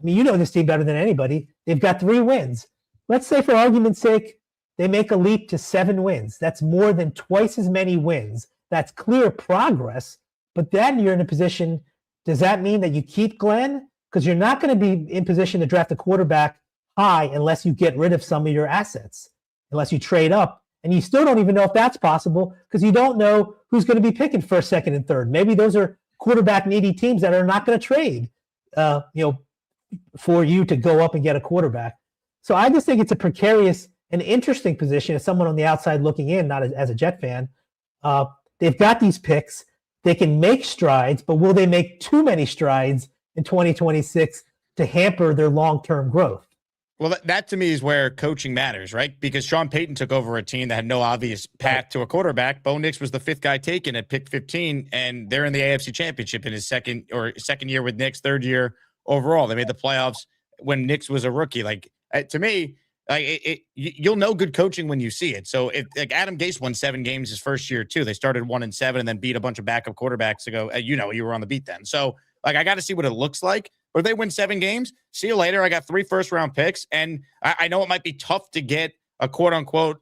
you know this team better than anybody. They've got 3 wins. Let's say, for argument's sake, they make a leap to 7 wins. That's more than twice as many wins. That's clear progress. But then you're in a position, does that mean that you keep Glenn? Because you're not going to be in position to draft a quarterback high unless you get rid of some of your assets, unless you trade up. And you still don't even know if that's possible because you don't know who's going to be picking first, second, and third. Maybe those are quarterback needy teams that are not going to trade, for you to go up and get a quarterback. So I just think it's a precarious and interesting position as someone on the outside looking in, not as a Jet fan. They've got these picks. They can make strides, but will they make too many strides in 2026 to hamper their long-term growth? Well, that to me is where coaching matters, right? Because Sean Payton took over a team that had no obvious path to a quarterback. Bo Nix was the 5th guy taken at pick 15, and they're in the AFC Championship in his second year with Nix, 3rd year overall. They made the playoffs when Nix was a rookie. Like, to me, like you'll know good coaching when you see it. So if like Adam Gase won 7 games his first year too, they started 1-7 and then beat a bunch of backup quarterbacks to go. You were on the beat then. So like I got to see what it looks like. But if they win 7 games, see you later. I got 3 first-round picks, and I know it might be tough to get a quote-unquote,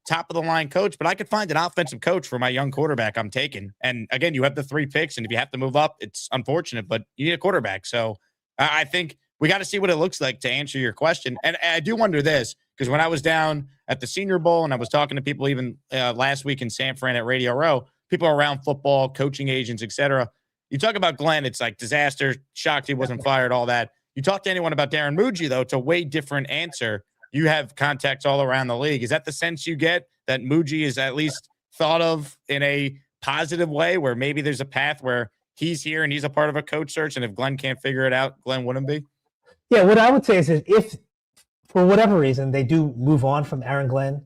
top-of-the-line coach, but I could find an offensive coach for my young quarterback I'm taking. And, again, you have the 3 picks, and if you have to move up, it's unfortunate, but you need a quarterback. So I think we got to see what it looks like to answer your question. And I do wonder this, because when I was down at the Senior Bowl and I was talking to people even last week in San Fran at Radio Row, people around football, coaching agents, et cetera. You talk about Glenn, it's like disaster, shocked he wasn't fired, all that. You talk to anyone about Darren Muji, though, it's a way different answer. You have contacts all around the league. Is that the sense you get, that Muji is at least thought of in a positive way, where maybe there's a path where he's here and he's a part of a coach search, and if Glenn can't figure it out, Glenn wouldn't be? Yeah, what I would say is that if, for whatever reason, they do move on from Aaron Glenn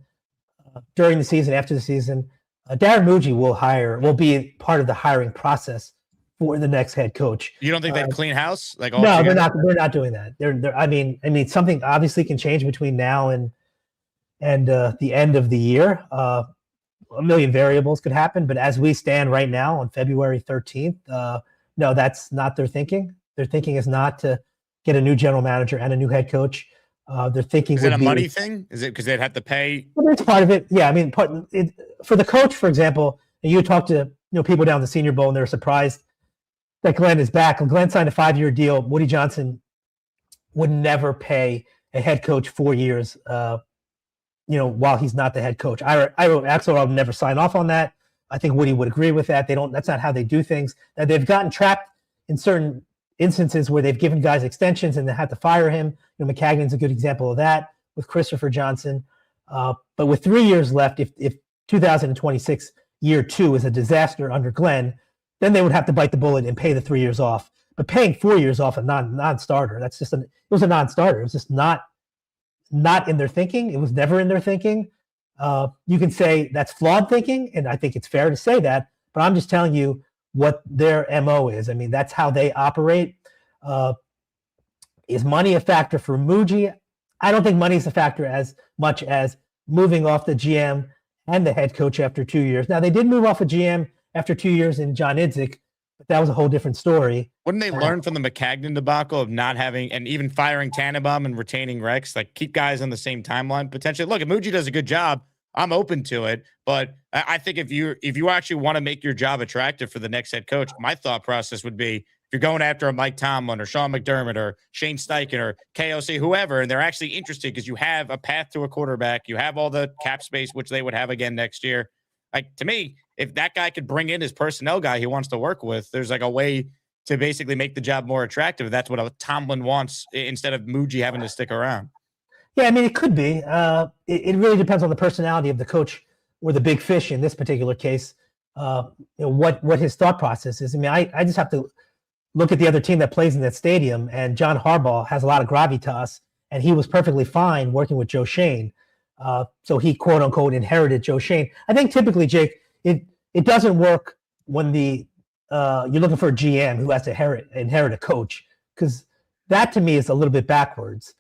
during the season, after the season, Darren Muji will be part of the hiring process for the next head coach. You don't think they'd clean house? Like no, they're not. They're not doing that. I mean, something obviously can change between now and the end of the year. A million variables could happen, but as we stand right now on February 13th, no, that's not their thinking. Their thinking is not to get a new general manager and a new head coach. Their thinking is it a money thing? Is it because they'd have to pay? Well, it's part of it. Yeah, I mean, for the coach, for example, and you talk to people down the Senior Bowl and they're surprised that Glenn is back. When Glenn signed a 5-year deal, Woody Johnson would never pay a head coach 4 years, while he's not the head coach. Axelrod would never sign off on that. I think Woody would agree with that. That's not how they do things. Now, they've gotten trapped in certain instances where they've given guys extensions and they had to fire him. McCagnon's a good example of that with Christopher Johnson. But with 3 years left, if 2026 year 2 is a disaster under Glenn, then they would have to bite the bullet and pay the 3 years off. But paying 4 years off a non-starter, it was a non-starter. It was just not in their thinking. It was never in their thinking. You can say that's flawed thinking, and I think it's fair to say that, but I'm just telling you what their MO is. I mean, that's how they operate. Is money a factor for Muji? I don't think money is a factor as much as moving off the GM and the head coach after 2 years. Now, they did move off a GM after 2 years in John Idzik, but that was a whole different story. Wouldn't they learn from the McCagnon debacle of not having, and even firing Tanenbaum and retaining Rex, like keep guys on the same timeline potentially? Look, if Muji does a good job, I'm open to it. But I think if you actually want to make your job attractive for the next head coach, my thought process would be, if you're going after a Mike Tomlin or Sean McDermott or Shane Steichen or KOC, whoever, and they're actually interested because you have a path to a quarterback, you have all the cap space, which they would have again next year. Like, to me, if that guy could bring in his personnel guy he wants to work with, there's like a way to basically make the job more attractive. That's what a Tomlin wants, instead of Muji having to stick around. Yeah, I mean, it could be. It really depends on the personality of the coach or the big fish in this particular case. What his thought process is. I mean, I just have to look at the other team that plays in that stadium, and John Harbaugh has a lot of gravitas, and he was perfectly fine working with Joe Schoen. So he, quote unquote, inherited Joe Schoen. I think typically, Jake, it doesn't work when you're looking for a GM who has to inherit a coach, because that to me is a little bit backwards.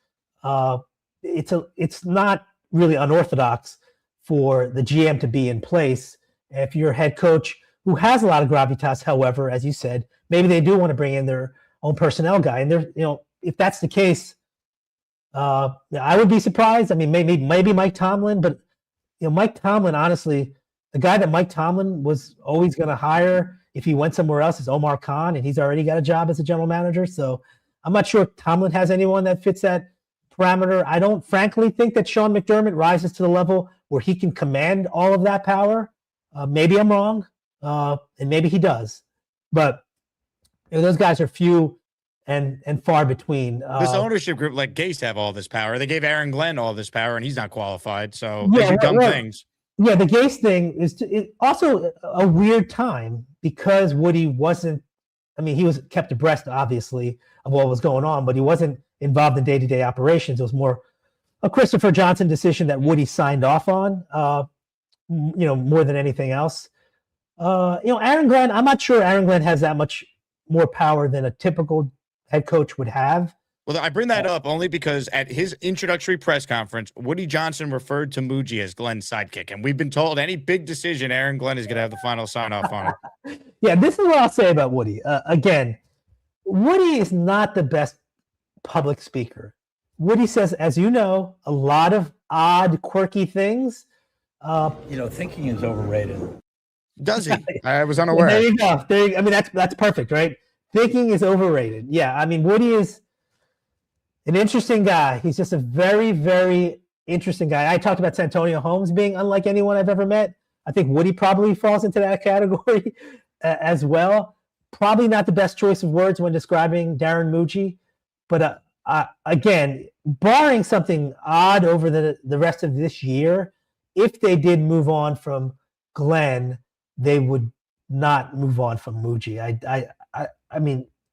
It's not really unorthodox for the GM to be in place. If you're a head coach who has a lot of gravitas, however, as you said, maybe they do want to bring in their own personnel guy. And if that's the case, I would be surprised. I mean, maybe Mike Tomlin, but Mike Tomlin, honestly, the guy that Mike Tomlin was always going to hire if he went somewhere else is Omar Khan, and he's already got a job as a general manager. So I'm not sure if Tomlin has anyone that fits that parameter. I don't frankly think that Sean McDermott rises to the level where he can command all of that power. Maybe I'm wrong, and maybe he does. But those guys are few and far between. This ownership group, like Gase, have all this power. They gave Aaron Glenn all this power, and he's not qualified. So they do dumb things. Yeah, the Gase thing is also a weird time, because Woody wasn't. I mean, he was kept abreast, obviously, of what was going on, but he wasn't involved in day-to-day operations. It was more a Christopher Johnson decision that Woody signed off on, more than anything else. Aaron Glenn, I'm not sure Aaron Glenn has that much more power than a typical head coach would have. Well, I bring that up only because at his introductory press conference, Woody Johnson referred to Muji as Glenn's sidekick. And we've been told any big decision, Aaron Glenn is going to have the final sign-off on it. Yeah, this is what I'll say about Woody. Again, Woody is not the best public speaker. Woody says, as you know, a lot of odd, quirky things. Thinking is overrated. Does he? I was unaware. There you go. That's perfect, right? Thinking is overrated. Yeah, Woody is an interesting guy. He's just a very, very interesting guy. I talked about Santonio Holmes being unlike anyone I've ever met. I think Woody probably falls into that category as well. Probably not the best choice of words when describing Darren Muji. But again, barring something odd over the rest of this year, if they did move on from Glenn, they would not move on from Muji.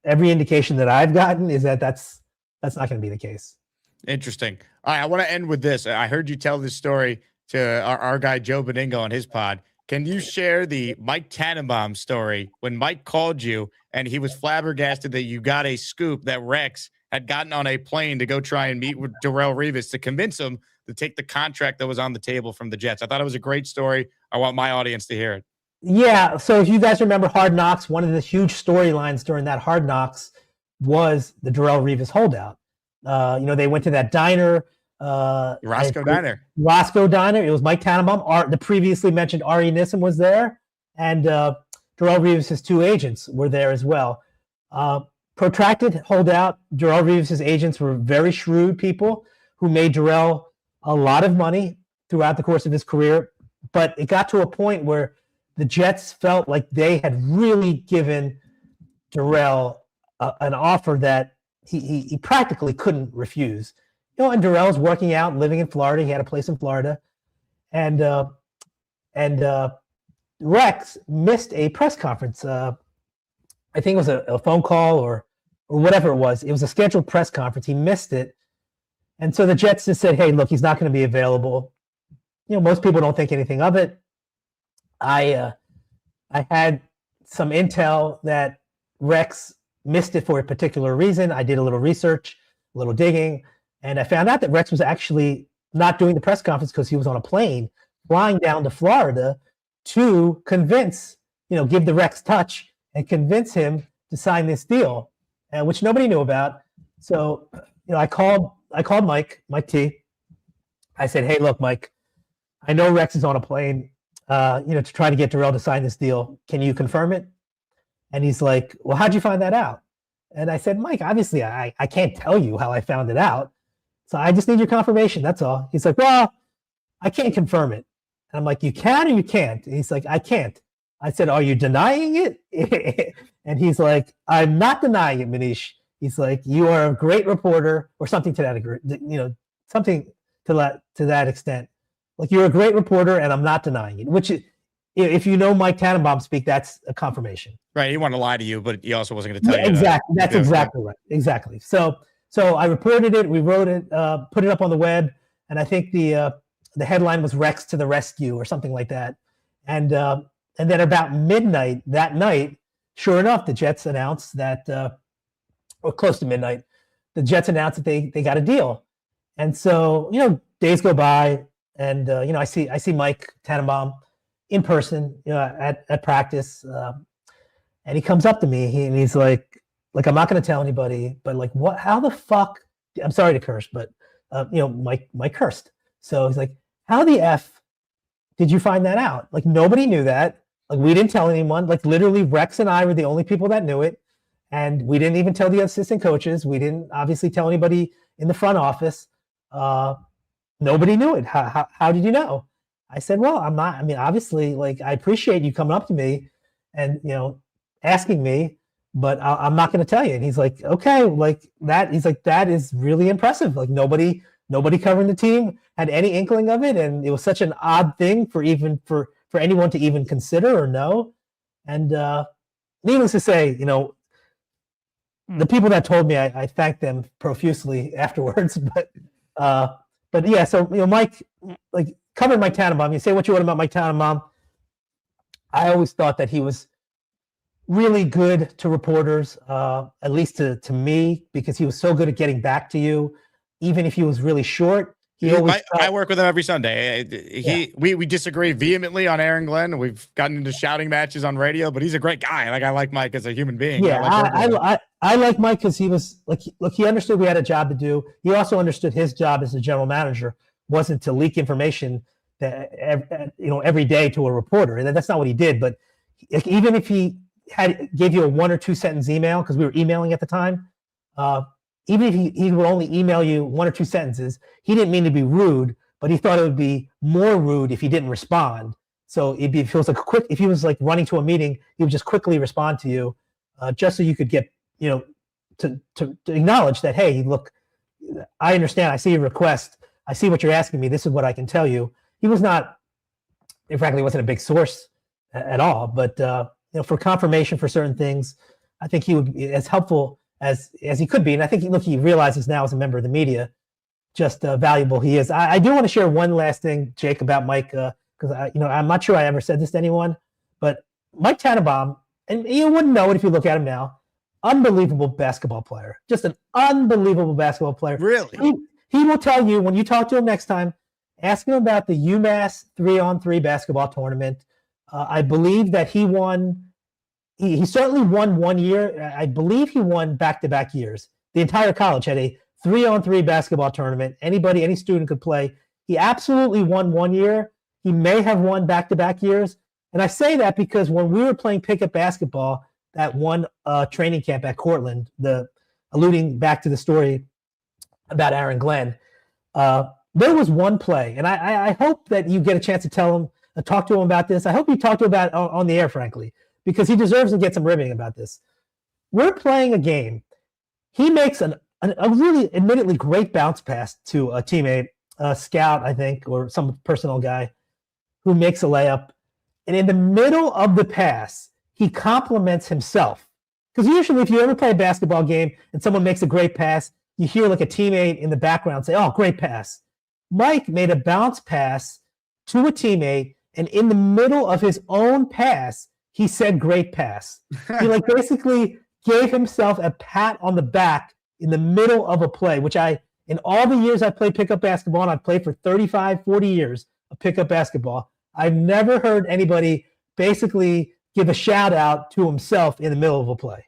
Every indication that I've gotten is that that's not going to be the case. Interesting. All right, I want to end with this. I heard you tell this story to our guy Joe Beningo on his pod. Can you share the Mike Tanenbaum story when Mike called you and he was flabbergasted that you got a scoop that Rex had gotten on a plane to go try and meet with Darrelle Revis to convince him to take the contract that was on the table from the Jets? I thought it was a great story. I want my audience to hear it. Yeah, so if you guys remember Hard Knocks, one of the huge storylines during that Hard Knocks was the Darrelle Revis holdout. They went to that diner. Roscoe Diner. It was Mike Tannenbaum. The previously mentioned Ari Nissim was there, and Darrelle Revis' two agents were there as well. Protracted holdout. Darrelle Revis' agents were very shrewd people who made Darrelle a lot of money throughout the course of his career, but it got to a point where the Jets felt like they had really given Darrelle an offer that he practically couldn't refuse. And Darrelle's working out, living in Florida. He had a place in Florida, and Rex missed a press conference. I think it was a phone call or whatever it was. It was a scheduled press conference. He missed it, and so the Jets just said, "Hey, look, he's not going to be available." Most people don't think anything of it. I had some intel that Rex missed it for a particular reason. I did a little research, a little digging, and I found out that Rex was actually not doing the press conference because he was on a plane flying down to Florida to convince, give the Rex touch and convince him to sign this deal, which nobody knew about. So, I called Mike T. I said, "Hey, look, Mike, I know Rex is on a plane, to try to get Darrelle to sign this deal. Can you confirm it?" And he's like, "Well, how'd you find that out?" And I said, "Mike, obviously I can't tell you how I found it out. So I just need your confirmation. That's all." He's like, "Well, I can't confirm it." And I'm like, "You can or you can't?" And he's like, "I can't." I said, "Are you denying it?" And he's like, "I'm not denying it, Manish." He's like, "You are a great reporter," or something to that degree, something to that extent. Like, "You're a great reporter, and I'm not denying it." Which, if you know Mike Tannenbaum speak, that's a confirmation. Right. He wanted to lie to you, but he also wasn't going to tell you. Exactly. That's exactly right. Exactly. So I reported it. We wrote it, put it up on the web, and I think the headline was "Rex to the rescue" or something like that. And then about midnight that night, sure enough, the Jets announced that, or close to midnight, the Jets announced that they got a deal. And so, days go by, and I see Mike Tannenbaum in person, at practice, and he comes up to me and he's like, "I'm not going to tell anybody, but like, what? How the fuck?" I'm sorry to curse, but Mike cursed. So he's like, "How the F did you find that out? Like, nobody knew that. Like, we didn't tell anyone. Like, literally, Rex and I were the only people that knew it, and we didn't even tell the assistant coaches. We didn't obviously tell anybody in the front office. Nobody knew it. How did you know?" I said, "Well, I'm not. Obviously, like, I appreciate you coming up to me and asking me, but I'm not going to tell you." And he's like, "Okay, like that." He's like, "That is really impressive. Like, nobody covering the team had any inkling of it, and it was such an odd thing for anyone to even consider or know." And needless to say, the people that told me, I thanked them profusely afterwards. But yeah, so Mike, like covered Mike Tannenbaum. You say what you want about Mike Tannenbaum. I always thought that he was really good to reporters, at least to me, because he was so good at getting back to you, even if he was really short. I work with him every Sunday. We disagree vehemently on Aaron Glenn. We've gotten into shouting matches on radio, but he's a great guy. Like I like Mike as a human being. Yeah, I like Mike because he was he understood we had a job to do. He also understood his job as a general manager wasn't to leak information that every day to a reporter, and that's not what he did. But even if he gave you a 1 or 2 sentence email, because we were emailing at the time. Even if he would only email you 1 or 2 sentences, he didn't mean to be rude, but he thought it would be more rude if he didn't respond. So if it was if he was like running to a meeting, he would just quickly respond to you, just so you could get to acknowledge that, hey, look, I understand. I see your request. I see what you're asking me. This is what I can tell you. He was not, frankly, wasn't a big source at all, but for confirmation for certain things, I think he would be as helpful as he could be. And I think he realizes now as a member of the media just valuable he is. I do want to share one last thing, Jake, about Mike, because I'm not sure I ever said this to anyone, but Mike Tannenbaum, and you wouldn't know it if you look at him now, unbelievable basketball player, just an unbelievable basketball player. Really? He will tell you when you talk to him next time, ask him about the UMass 3-on-3 basketball tournament. I believe that he won. He certainly won 1 year. I believe he won back-to-back years. The entire college had a 3-on-3 basketball tournament. Any student could play. He absolutely won 1 year. He may have won back-to-back years. And I say that because when we were playing pickup basketball at one training camp at Cortland, alluding back to the story about Aaron Glenn, there was one play, and I hope that you get a chance to tell him, talk to him about this. I hope you talk to him about it on the air, frankly, because he deserves to get some ribbing about this. We're playing a game. He makes a really admittedly great bounce pass to a teammate, a scout, I think, or some personnel guy who makes a layup. And in the middle of the pass, he compliments himself. Because usually if you ever play a basketball game and someone makes a great pass, you hear like a teammate in the background say, oh, great pass. Mike made a bounce pass to a teammate, and in the middle of his own pass, he said, great pass. He basically gave himself a pat on the back in the middle of a play, which in all the years I played pickup basketball, and I've played for 35, 40 years of pickup basketball, I've never heard anybody basically give a shout out to himself in the middle of a play.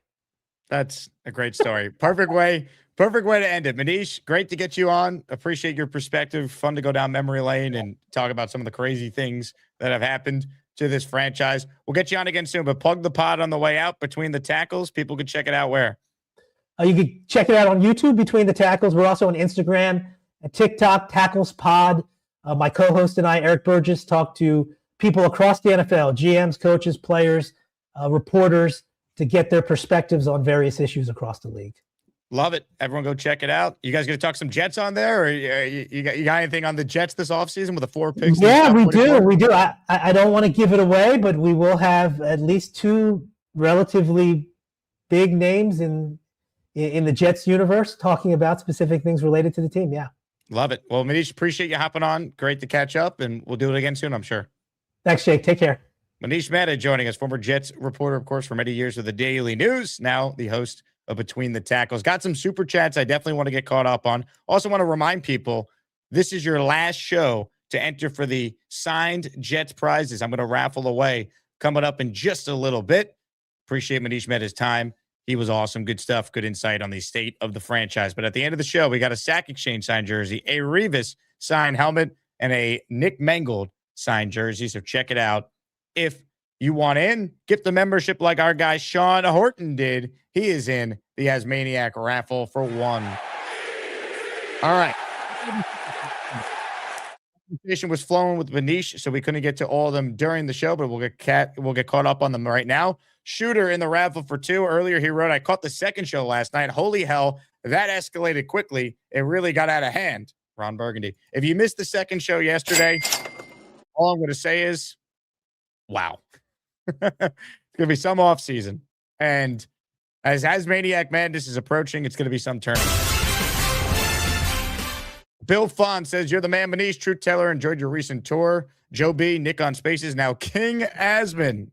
That's a great story. Perfect way to end it. Manish, great to get you on. Appreciate your perspective. Fun to go down memory lane and talk about some of the crazy things that have happened to this franchise. We'll get you on again soon, but plug the pod on the way out, Between the Tackles. People can check it out where? You can check it out on YouTube, Between the Tackles. We're also on Instagram and TikTok, Tackles Pod. My co-host and I, Eric Burgess, talk to people across the NFL, GMs, coaches, players, reporters, to get their perspectives on various issues across the league. Love it. Everyone go check it out. You guys going to talk some Jets on there, or you got anything on the Jets this offseason with the 4 picks? Yeah, we do. We do. I don't want to give it away, but we will have at least 2 relatively big names in the Jets universe talking about specific things related to the team. Yeah. Love it. Well, Manish, appreciate you hopping on. Great to catch up, and we'll do it again soon, I'm sure. Thanks, Jake. Take care. Manish Mehta joining us, former Jets reporter, of course, for many years with the Daily News, now the host of Between the Tackles. Got some super chats I definitely want to get caught up on. Also want to remind people, this is your last show to enter for the signed Jets prizes. I'm going to raffle away coming up in just a little bit. Appreciate Manish Mehta's time. He was awesome. Good stuff. Good insight on the state of the franchise. But at the end of the show, we got a Sack Exchange signed jersey, a Rivas signed helmet, and a Nick Mangold signed jersey. So check it out. If you want in, get the membership like our guy Sean Horton did. He is in the Asmaniac raffle for 1. All right. Conversation was flowing with Manish, so we couldn't get to all of them during the show, but we'll get caught up on them right now. Shooter in the raffle for 2. Earlier he wrote, I caught the second show last night. Holy hell, that escalated quickly. It really got out of hand. Ron Burgundy. If you missed the second show yesterday, all I'm going to say is, wow. It's going to be some off season. And As Maniac Madness is approaching, it's going to be some tournament. Bill Fawn says, you're the man, Manish. Truth teller. Enjoyed your recent tour. Joe B, Nick on Spaces. Now King Asman.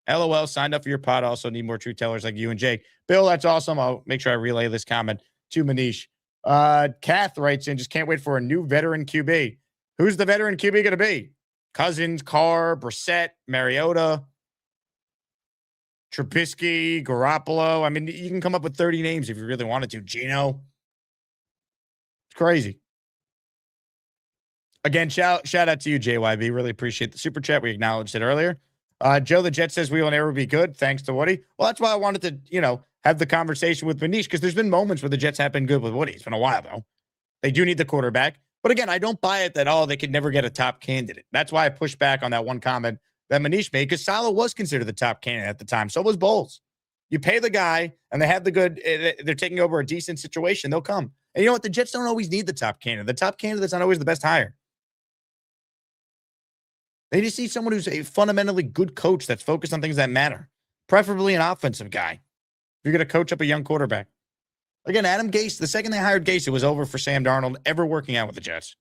LOL, signed up for your pod. Also need more truth tellers like you and Jake. Bill, that's awesome. I'll make sure I relay this comment to Manish. Kath writes in, just can't wait for a new veteran QB. Who's the veteran QB going to be? Cousins, Carr, Brissett, Mariota, Trubisky, Garoppolo. I mean, you can come up with 30 names if you really wanted to. Gino. It's crazy. Again, shout out to you, JYB. Really appreciate the super chat. We acknowledged it earlier. Joe the Jet says we will never be good. Thanks to Woody. Well, that's why I wanted to, have the conversation with Manish, because there's been moments where the Jets have been good with Woody. It's been a while, though. They do need the quarterback. But again, I don't buy it that, they could never get a top candidate. That's why I pushed back on that one comment that Manish made, because Saleh was considered the top candidate at the time. So was Bowles. You pay the guy, and they have the good, they're taking over a decent situation, they'll come. And you know what? The Jets don't always need the top candidate. The top candidate's not always the best hire. They just need someone who's a fundamentally good coach that's focused on things that matter, preferably an offensive guy. If you're going to coach up a young quarterback. Again, Adam Gase, the second they hired Gase, it was over for Sam Darnold ever working out with the Jets.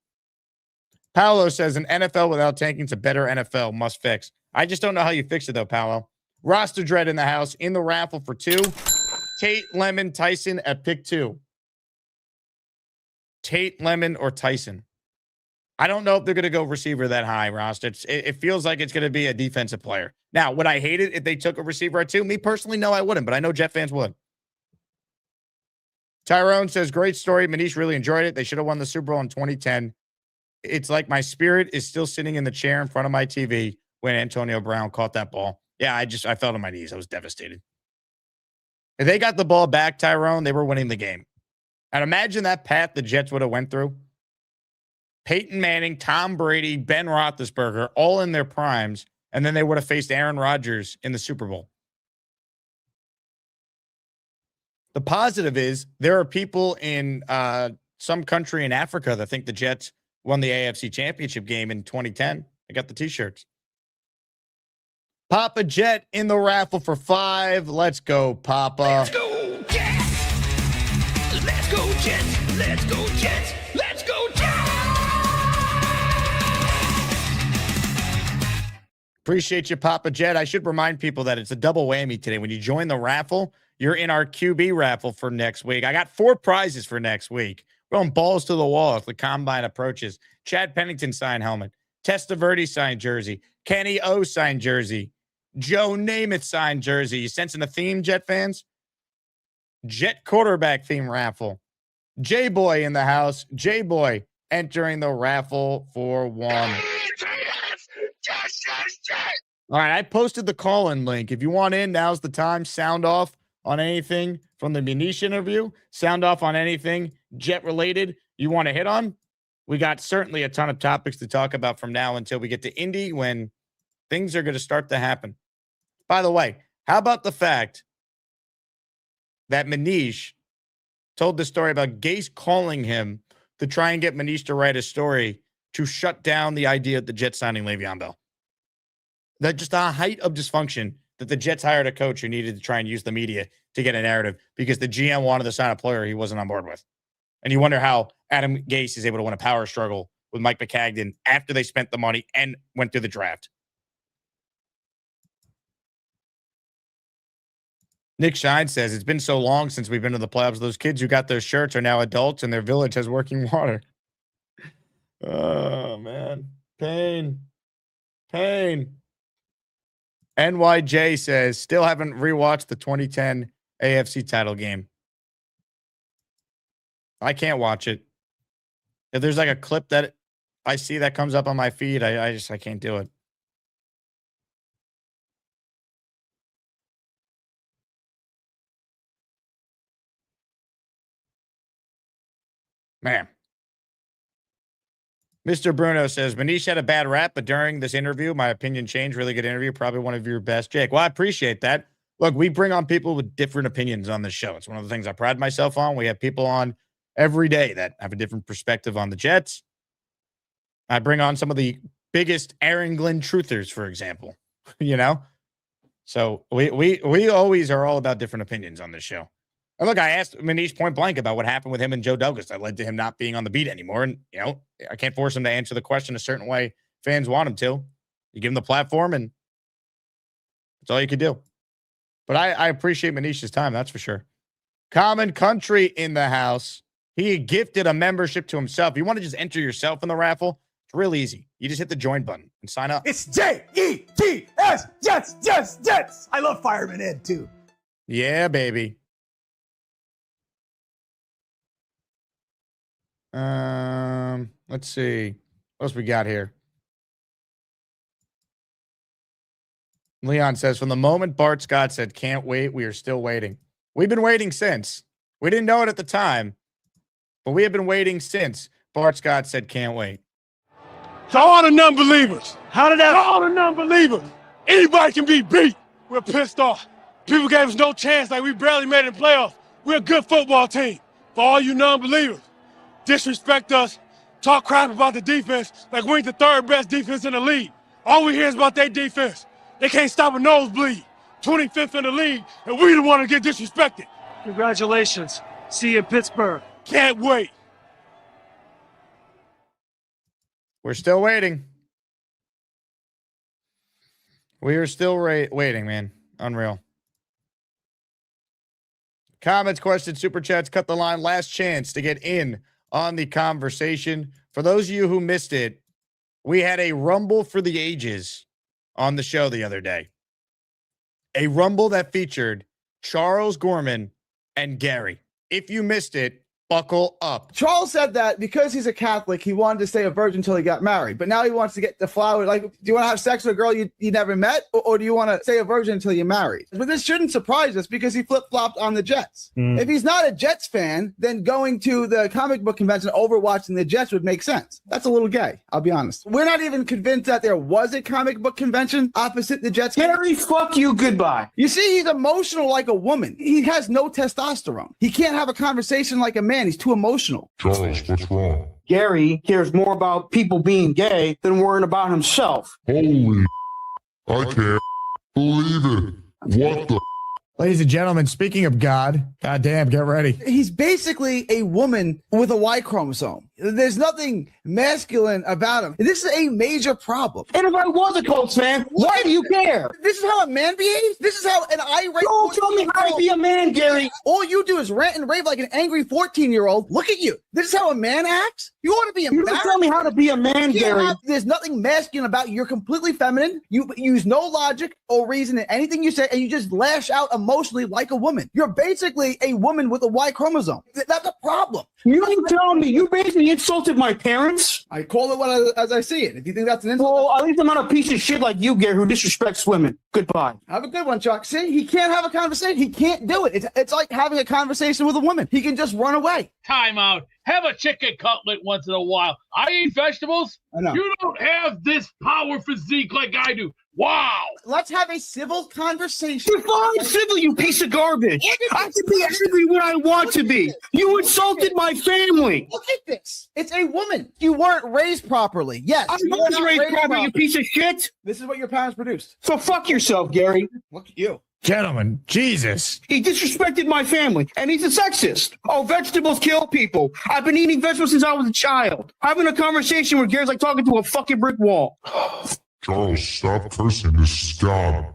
Paolo says an NFL without tanking is a better NFL, must fix. I just don't know how you fix it, though, Paolo. Roster Dread in the house, in the raffle for 2. Tate, Lemon, Tyson at pick 2. Tate, Lemon, or Tyson. I don't know if they're going to go receiver that high, Ross. It feels like it's going to be a defensive player. Now, would I hate it if they took a receiver at 2? Me personally, no, I wouldn't, but I know Jet fans would. Tyrone says, great story. Manish really enjoyed it. They should have won the Super Bowl in 2010. It's like my spirit is still sitting in the chair in front of my TV when Antonio Brown caught that ball. Yeah, I fell to my knees. I was devastated. If they got the ball back, Tyrone, they were winning the game. And imagine that path the Jets would have went through. Peyton Manning, Tom Brady, Ben Roethlisberger, all in their primes, and then they would have faced Aaron Rodgers in the Super Bowl. The positive is there are people in some country in Africa that think the Jets won the AFC Championship game in 2010. They got the T-shirts. Papa Jet in the raffle for 5. Let's go, Papa. Let's go, Jets. Let's go, Jets. Let's go, Jets. Let's go, Jets. Appreciate you, Papa Jet. I should remind people that it's a double whammy today. When you join the raffle, you're in our QB raffle for next week. I got 4 prizes for next week. We're going balls to the wall if the combine approaches. Chad Pennington signed helmet. Testaverde signed jersey. Kenny O signed jersey. Joe Namath signed jersey. You sensing a theme, Jet fans? Jet quarterback theme raffle. J-Boy in the house. J-Boy entering the raffle for 1. All right, I posted the call-in link. If you want in, now's the time. Sound off on anything from the Manish interview. Sound off on anything Jet-related you want to hit on. We got certainly a ton of topics to talk about from now until we get to Indy, when things are going to start to happen. By the way, how about the fact that Manish told the story about Gase calling him to try and get Manish to write a story to shut down the idea of the Jets signing Le'Veon Bell? That just the height of dysfunction that the Jets hired a coach who needed to try and use the media to get a narrative because the GM wanted to sign a player he wasn't on board with. And you wonder how Adam Gase is able to win a power struggle with Mike McCagnon after they spent the money and went through the draft. Nick Shine says, it's been so long since we've been to the playoffs. Those kids who got those shirts are now adults and their village has working water. Oh, man. Pain. NYJ says, still haven't rewatched the 2010 AFC title game. I can't watch it. If there's like a clip that I see that comes up on my feed, I can't do it. Man. Mr. Bruno says, Manish had a bad rap, but during this interview, my opinion changed. Really good interview. Probably one of your best, Jake. Well, I appreciate that. Look, we bring on people with different opinions on this show. It's one of the things I pride myself on. We have people on every day that have a different perspective on the Jets. I bring on some of the biggest Aaron Glenn truthers, for example, So we always are all about different opinions on this show. And look, I asked Manish point blank about what happened with him and Joe Douglas that led to him not being on the beat anymore. And, I can't force him to answer the question a certain way fans want him to. You give him the platform, and that's all you can do. But I appreciate Manish's time, that's for sure. Common Country in the house. He gifted a membership to himself. You want to just enter yourself in the raffle? It's real easy. You just hit the join button and sign up. It's Jets, Jets. I love Fireman Ed too. Yeah, baby. Let's see. What else we got here? Leon says, from the moment Bart Scott said, can't wait, we are still waiting. We've been waiting since. We didn't know it at the time, but we have been waiting since Bart Scott said, can't wait. To all the non-believers. How did that? To all the non-believers. Anybody can be beat. We're pissed off. People gave us no chance, like we barely made it in playoffs. We're a good football team. For all you non-believers, disrespect us, talk crap about the defense like we ain't the third best defense in the league. All we hear is about their defense. They can't stop a nosebleed. 25th in the league, and we the one to get disrespected. Congratulations. See you in Pittsburgh. Can't wait. We're still waiting. We are still waiting, man. Unreal. Comments, questions, super chats, cut the line. Last chance to get in on the conversation. For those of you who missed it, we had a Rumble for the Ages on the show the other day. A Rumble that featured Charles Gorman and Gary. If you missed it, buckle up. Charles said that because he's a Catholic, he wanted to stay a virgin until he got married. But now he wants to get the flower. Like, do you want to have sex with a girl you never met? Or do you want to stay a virgin until you're married? But this shouldn't surprise us because he flip-flopped on the Jets. If he's not a Jets fan, then going to the comic book convention over watching the Jets would make sense. That's a little gay, I'll be honest. We're not even convinced that there was a comic book convention opposite the Jets. Harry, fuck you, goodbye. You see, he's emotional like a woman. He has no testosterone. He can't have a conversation like a man. He's too emotional. Charles, what's wrong? Gary cares more about people being gay than worrying about himself. Holy, I can't believe it. What the? Ladies and gentlemen, speaking of God, goddamn, get ready. He's basically a woman with a Y chromosome. There's nothing masculine about him. This is a major problem. And if I was a Colts fan, why do you care? This is how a man behaves? This is how an irate... Don't tell me how to be a man, Gary. All you do is rant and rave like an angry 14-year-old. Look at you. This is how a man acts? You ought to be embarrassed. You don't tell me how to be a man, Gary. There's nothing masculine about you. You're completely feminine. You use no logic or reason in anything you say, and you just lash out emotionally like a woman. You're basically a woman with a Y chromosome. That's a problem. You ain't telling me. You basically insulted my parents. I call it as I see it. If you think that's an insult. Well, at least I'm not a piece of shit like you, Gary, who disrespects women. Goodbye. Have a good one, Chuck. See, he can't have a conversation. He can't do it. It's like having a conversation with a woman. He can just run away. Time out. Have a chicken cutlet once in a while. I eat vegetables. I know. You don't have this power physique like I do. Wow. Let's have a civil conversation. Define civil, you piece of garbage. I can be angry when I want to be. You insulted my family. Look at this. It's a woman. You weren't raised properly. Yes. I was raised properly, you piece of shit. This is what your parents produced. So fuck yourself, Gary. Look at you. Gentlemen, Jesus. He disrespected my family, and he's a sexist. Oh, vegetables kill people. I've been eating vegetables since I was a child. Having a conversation with Gary's like talking to a fucking brick wall. Charles, stop cursing. This is God.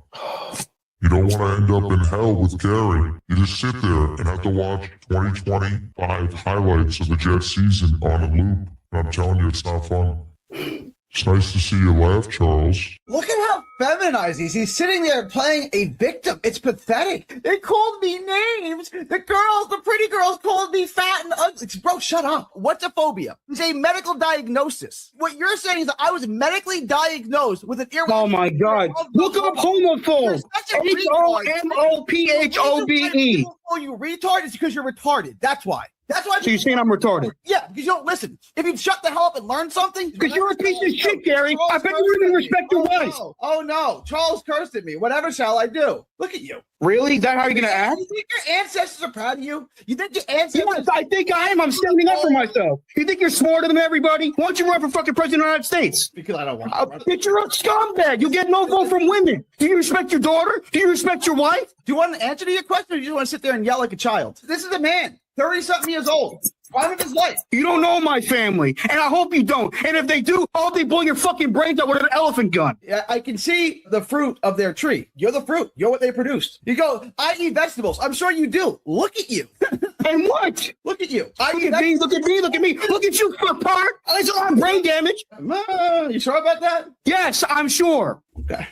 You don't want to end up in hell with Gary. You just sit there and have to watch 2025 highlights of the Jets season on a loop. And I'm telling you, it's not fun. It's nice to see you laugh, Charles. Look at how feminized he is. He's sitting there playing a victim. It's pathetic. They called me names. The pretty girls called me fat and ugly. Bro, shut up. What's a phobia? It's a medical diagnosis. What you're saying is that I was medically diagnosed with an earwax. Oh my God. Look up homophobe. HOMOPHOBE. Oh, you retard? It's because you're retarded. That's why. That's why. So you're saying I'm retarded? Yeah, because you don't listen. If you'd shut the hell up and learn something. Because you're a piece of shit, Gary. I bet you wouldn't respect your wife. Oh, no. no. Charles cursed at me. Whatever shall I do? Look at you. Really? Is that how you're going to act? You think your ancestors are proud of you? You think your ancestors... Yes, I think I am. I'm standing up for myself. You think you're smarter than everybody? Why don't you run for fucking president of the United States? Because I don't want to. Bitch, you're a scumbag. You get no vote from women. Do you respect your daughter? Do you respect your wife? Do you want an answer to your question, or do you want to sit there and yell like a child? This is a man, 30-something years old. Prime of his life. You don't know my family, and I hope you don't. And if they do, I hope they blow your fucking brains out with an elephant gun. Yeah, I can see the fruit of their tree. You're the fruit. You're what they produced. You go, I eat vegetables. I'm sure you do. Look at you. And what? Look at you. Look at me. Look at me. Look at me. Look at you, part. That's a lot of brain damage. You sure about that? Yes, I'm sure. Okay.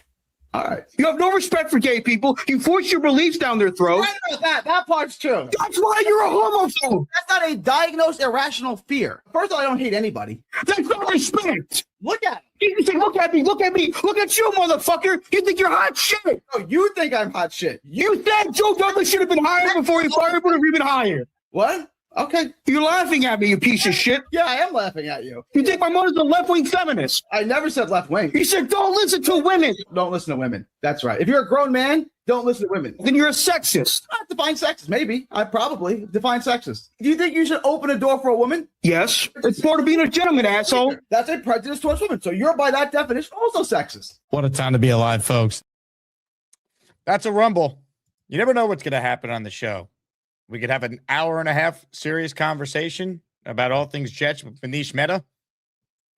All right. You have no respect for gay people. You force your beliefs down their throats. Right about that. That part's true. That's why you're a homophobe. That's not a diagnosed irrational fear. First of all, I don't hate anybody. That's not respect. Look at it. You say, look at me. Look at me. Look at you, motherfucker. You think you're hot shit. Oh, you think I'm hot shit. You said Joe Douglas should have been hired before he fired would have been hired. What? Okay. You're laughing at me, you piece of shit. Yeah, I am laughing at you. You think my mother's a left-wing feminist? I never said left-wing. You said don't listen to women. Don't listen to women. That's right. If you're a grown man, don't listen to women. Then you're a sexist. I define sexist, maybe. I probably define sexist. Do you think you should open a door for a woman? Yes. It's part of being a gentleman, asshole. That's a prejudice towards women. So you're, by that definition, also sexist. What a time to be alive, folks. That's a rumble. You never know what's going to happen on the show. We could have an hour and a half serious conversation about all things Jets with Manish Mehta.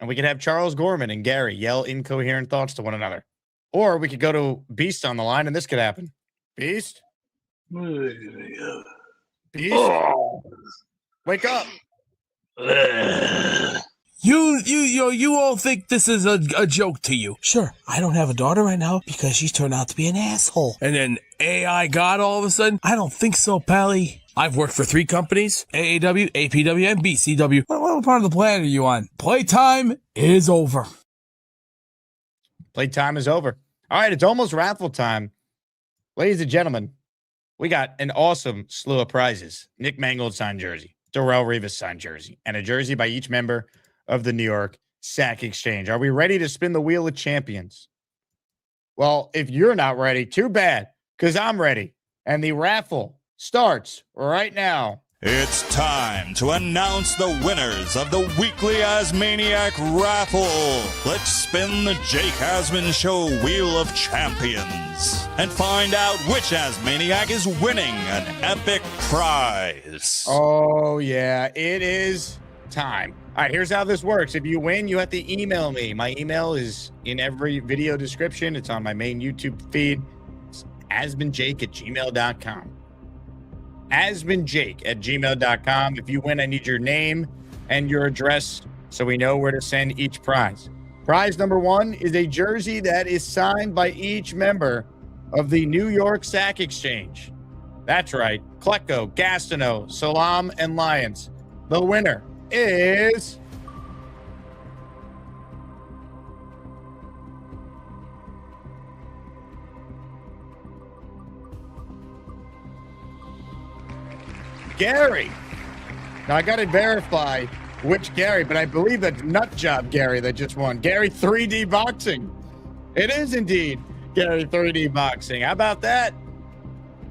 And we could have Charles Gorman and Gary yell incoherent thoughts to one another. Or we could go to Beast on the line and this could happen. Beast? Beast? Oh. Wake up. You all think this is a joke to you. Sure, I don't have a daughter right now because she's turned out to be an asshole. And then AI God all of a sudden? I don't think so, Pally. I've worked for 3 companies, AAW, APW, and BCW. What part of the planet are you on? Playtime is over. Playtime is over. All right, it's almost raffle time. Ladies and gentlemen, we got an awesome slew of prizes. Nick Mangold signed jersey, Darrelle Rivas signed jersey, and a jersey by each member of the New York Sack Exchange. Are we ready to spin the wheel of champions? Well, if you're not ready, too bad, because I'm ready. And the raffle starts right now. It's time to announce the winners of the weekly Asmaniac raffle. Let's spin the Jake Asman Show Wheel of Champions and find out which Asmaniac is winning an epic prize. Oh, yeah, it is time. All right, here's how this works. If you win, you have to email me. My email is in every video description. It's on my main YouTube feed. It's asmanjake@gmail.com. asmanjake@gmail.com. If you win, I need your name and your address so we know where to send each prize. Prize number 1 is a jersey that is signed by each member of the New York Sack Exchange. That's right. Klecko, Gastineau, Salam, and Lyons. The winner is Gary. Now I got to verify which Gary, but I believe that's Nut Job Gary that just won. Gary 3D Boxing. It is indeed Gary 3D Boxing. How about that?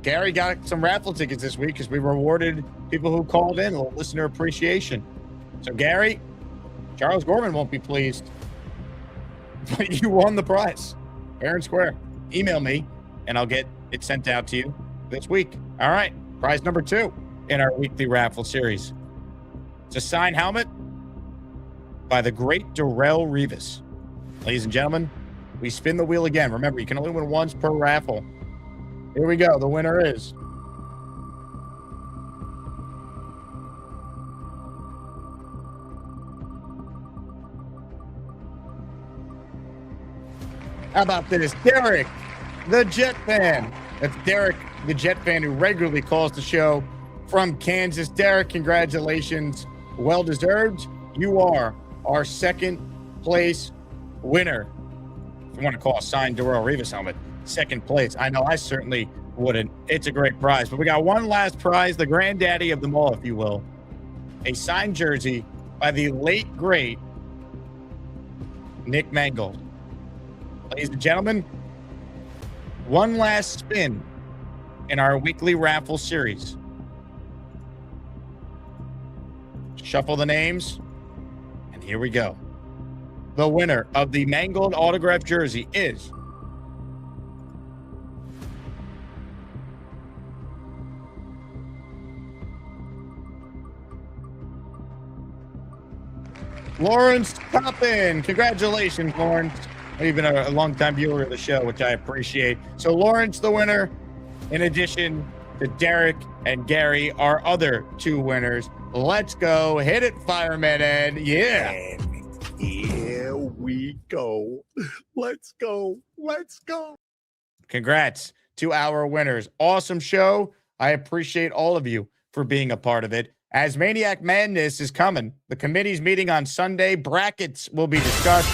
Gary got some raffle tickets this week because we rewarded people who called in, a little listener appreciation. So Gary, Charles Gorman won't be pleased, but you won the prize. Fair and square. Email me and I'll get it sent out to you this week. All right. Prize number 2 in our weekly raffle series. It's a signed helmet by the great Darrelle Rivas. Ladies and gentlemen, we spin the wheel again. Remember, you can only win once per raffle. Here we go. The winner is how about this? Derek, the Jet fan. That's Derek, the Jet fan who regularly calls the show from Kansas. Derek, congratulations. Well deserved. You are our second place winner. If you want to call a signed Darrelle Rivas helmet, second place. I know I certainly wouldn't. It's a great prize. But we got one last prize, the granddaddy of them all, if you will. A signed jersey by the late, great Nick Mangold. Ladies and gentlemen, one last spin in our weekly raffle series. Shuffle the names, and here we go. The winner of the Mangold autographed jersey is Lawrence Toppin. Congratulations, Lawrence. You've been a long-time viewer of the show, which I appreciate. So Lawrence, the winner, in addition to Derek and Gary, our other two winners. Let's go. Hit it, Fireman Ed. Yeah. And here we go. Let's go. Let's go. Congrats to our winners. Awesome show. I appreciate all of you for being a part of it. As Maniac Madness is coming, the committee's meeting on Sunday. Brackets will be discussed.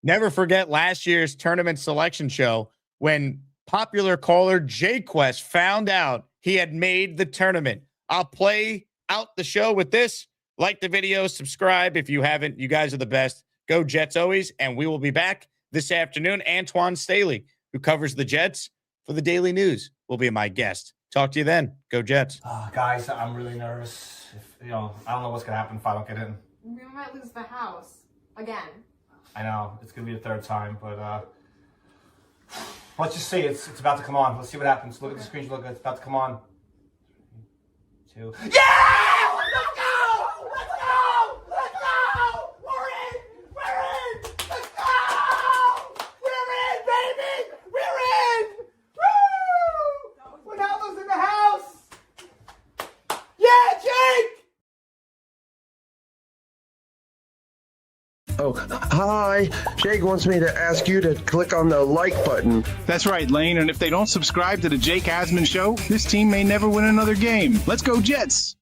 Never forget last year's tournament selection show when popular caller JQuest found out he had made the tournament. I'll play out the show with this. Like the video, subscribe if you haven't. You guys are the best. Go Jets always, and we will be back this afternoon. Antoine Staley, who covers the Jets for the Daily News, will be my guest. Talk to you then. Go Jets. Guys, I'm really nervous. I don't know what's going to happen if I don't get in. We might lose the house. Again. I know. It's going to be the third time, but let's just see. It's about to come on. Let's see what happens. Look at the screen. Look, it's about to come on. 3, 2. Yeah! Let's go! Let's go! Let's go! We're in! We're in! Let's go! We're in, baby! We're in! Woo! We're not losing the house! Yeah, Jake! Oh, hi. Jake wants me to ask you to click on the like button. That's right, Lane. And if they don't subscribe to the Jake Asman Show, this team may never win another game. Let's go, Jets!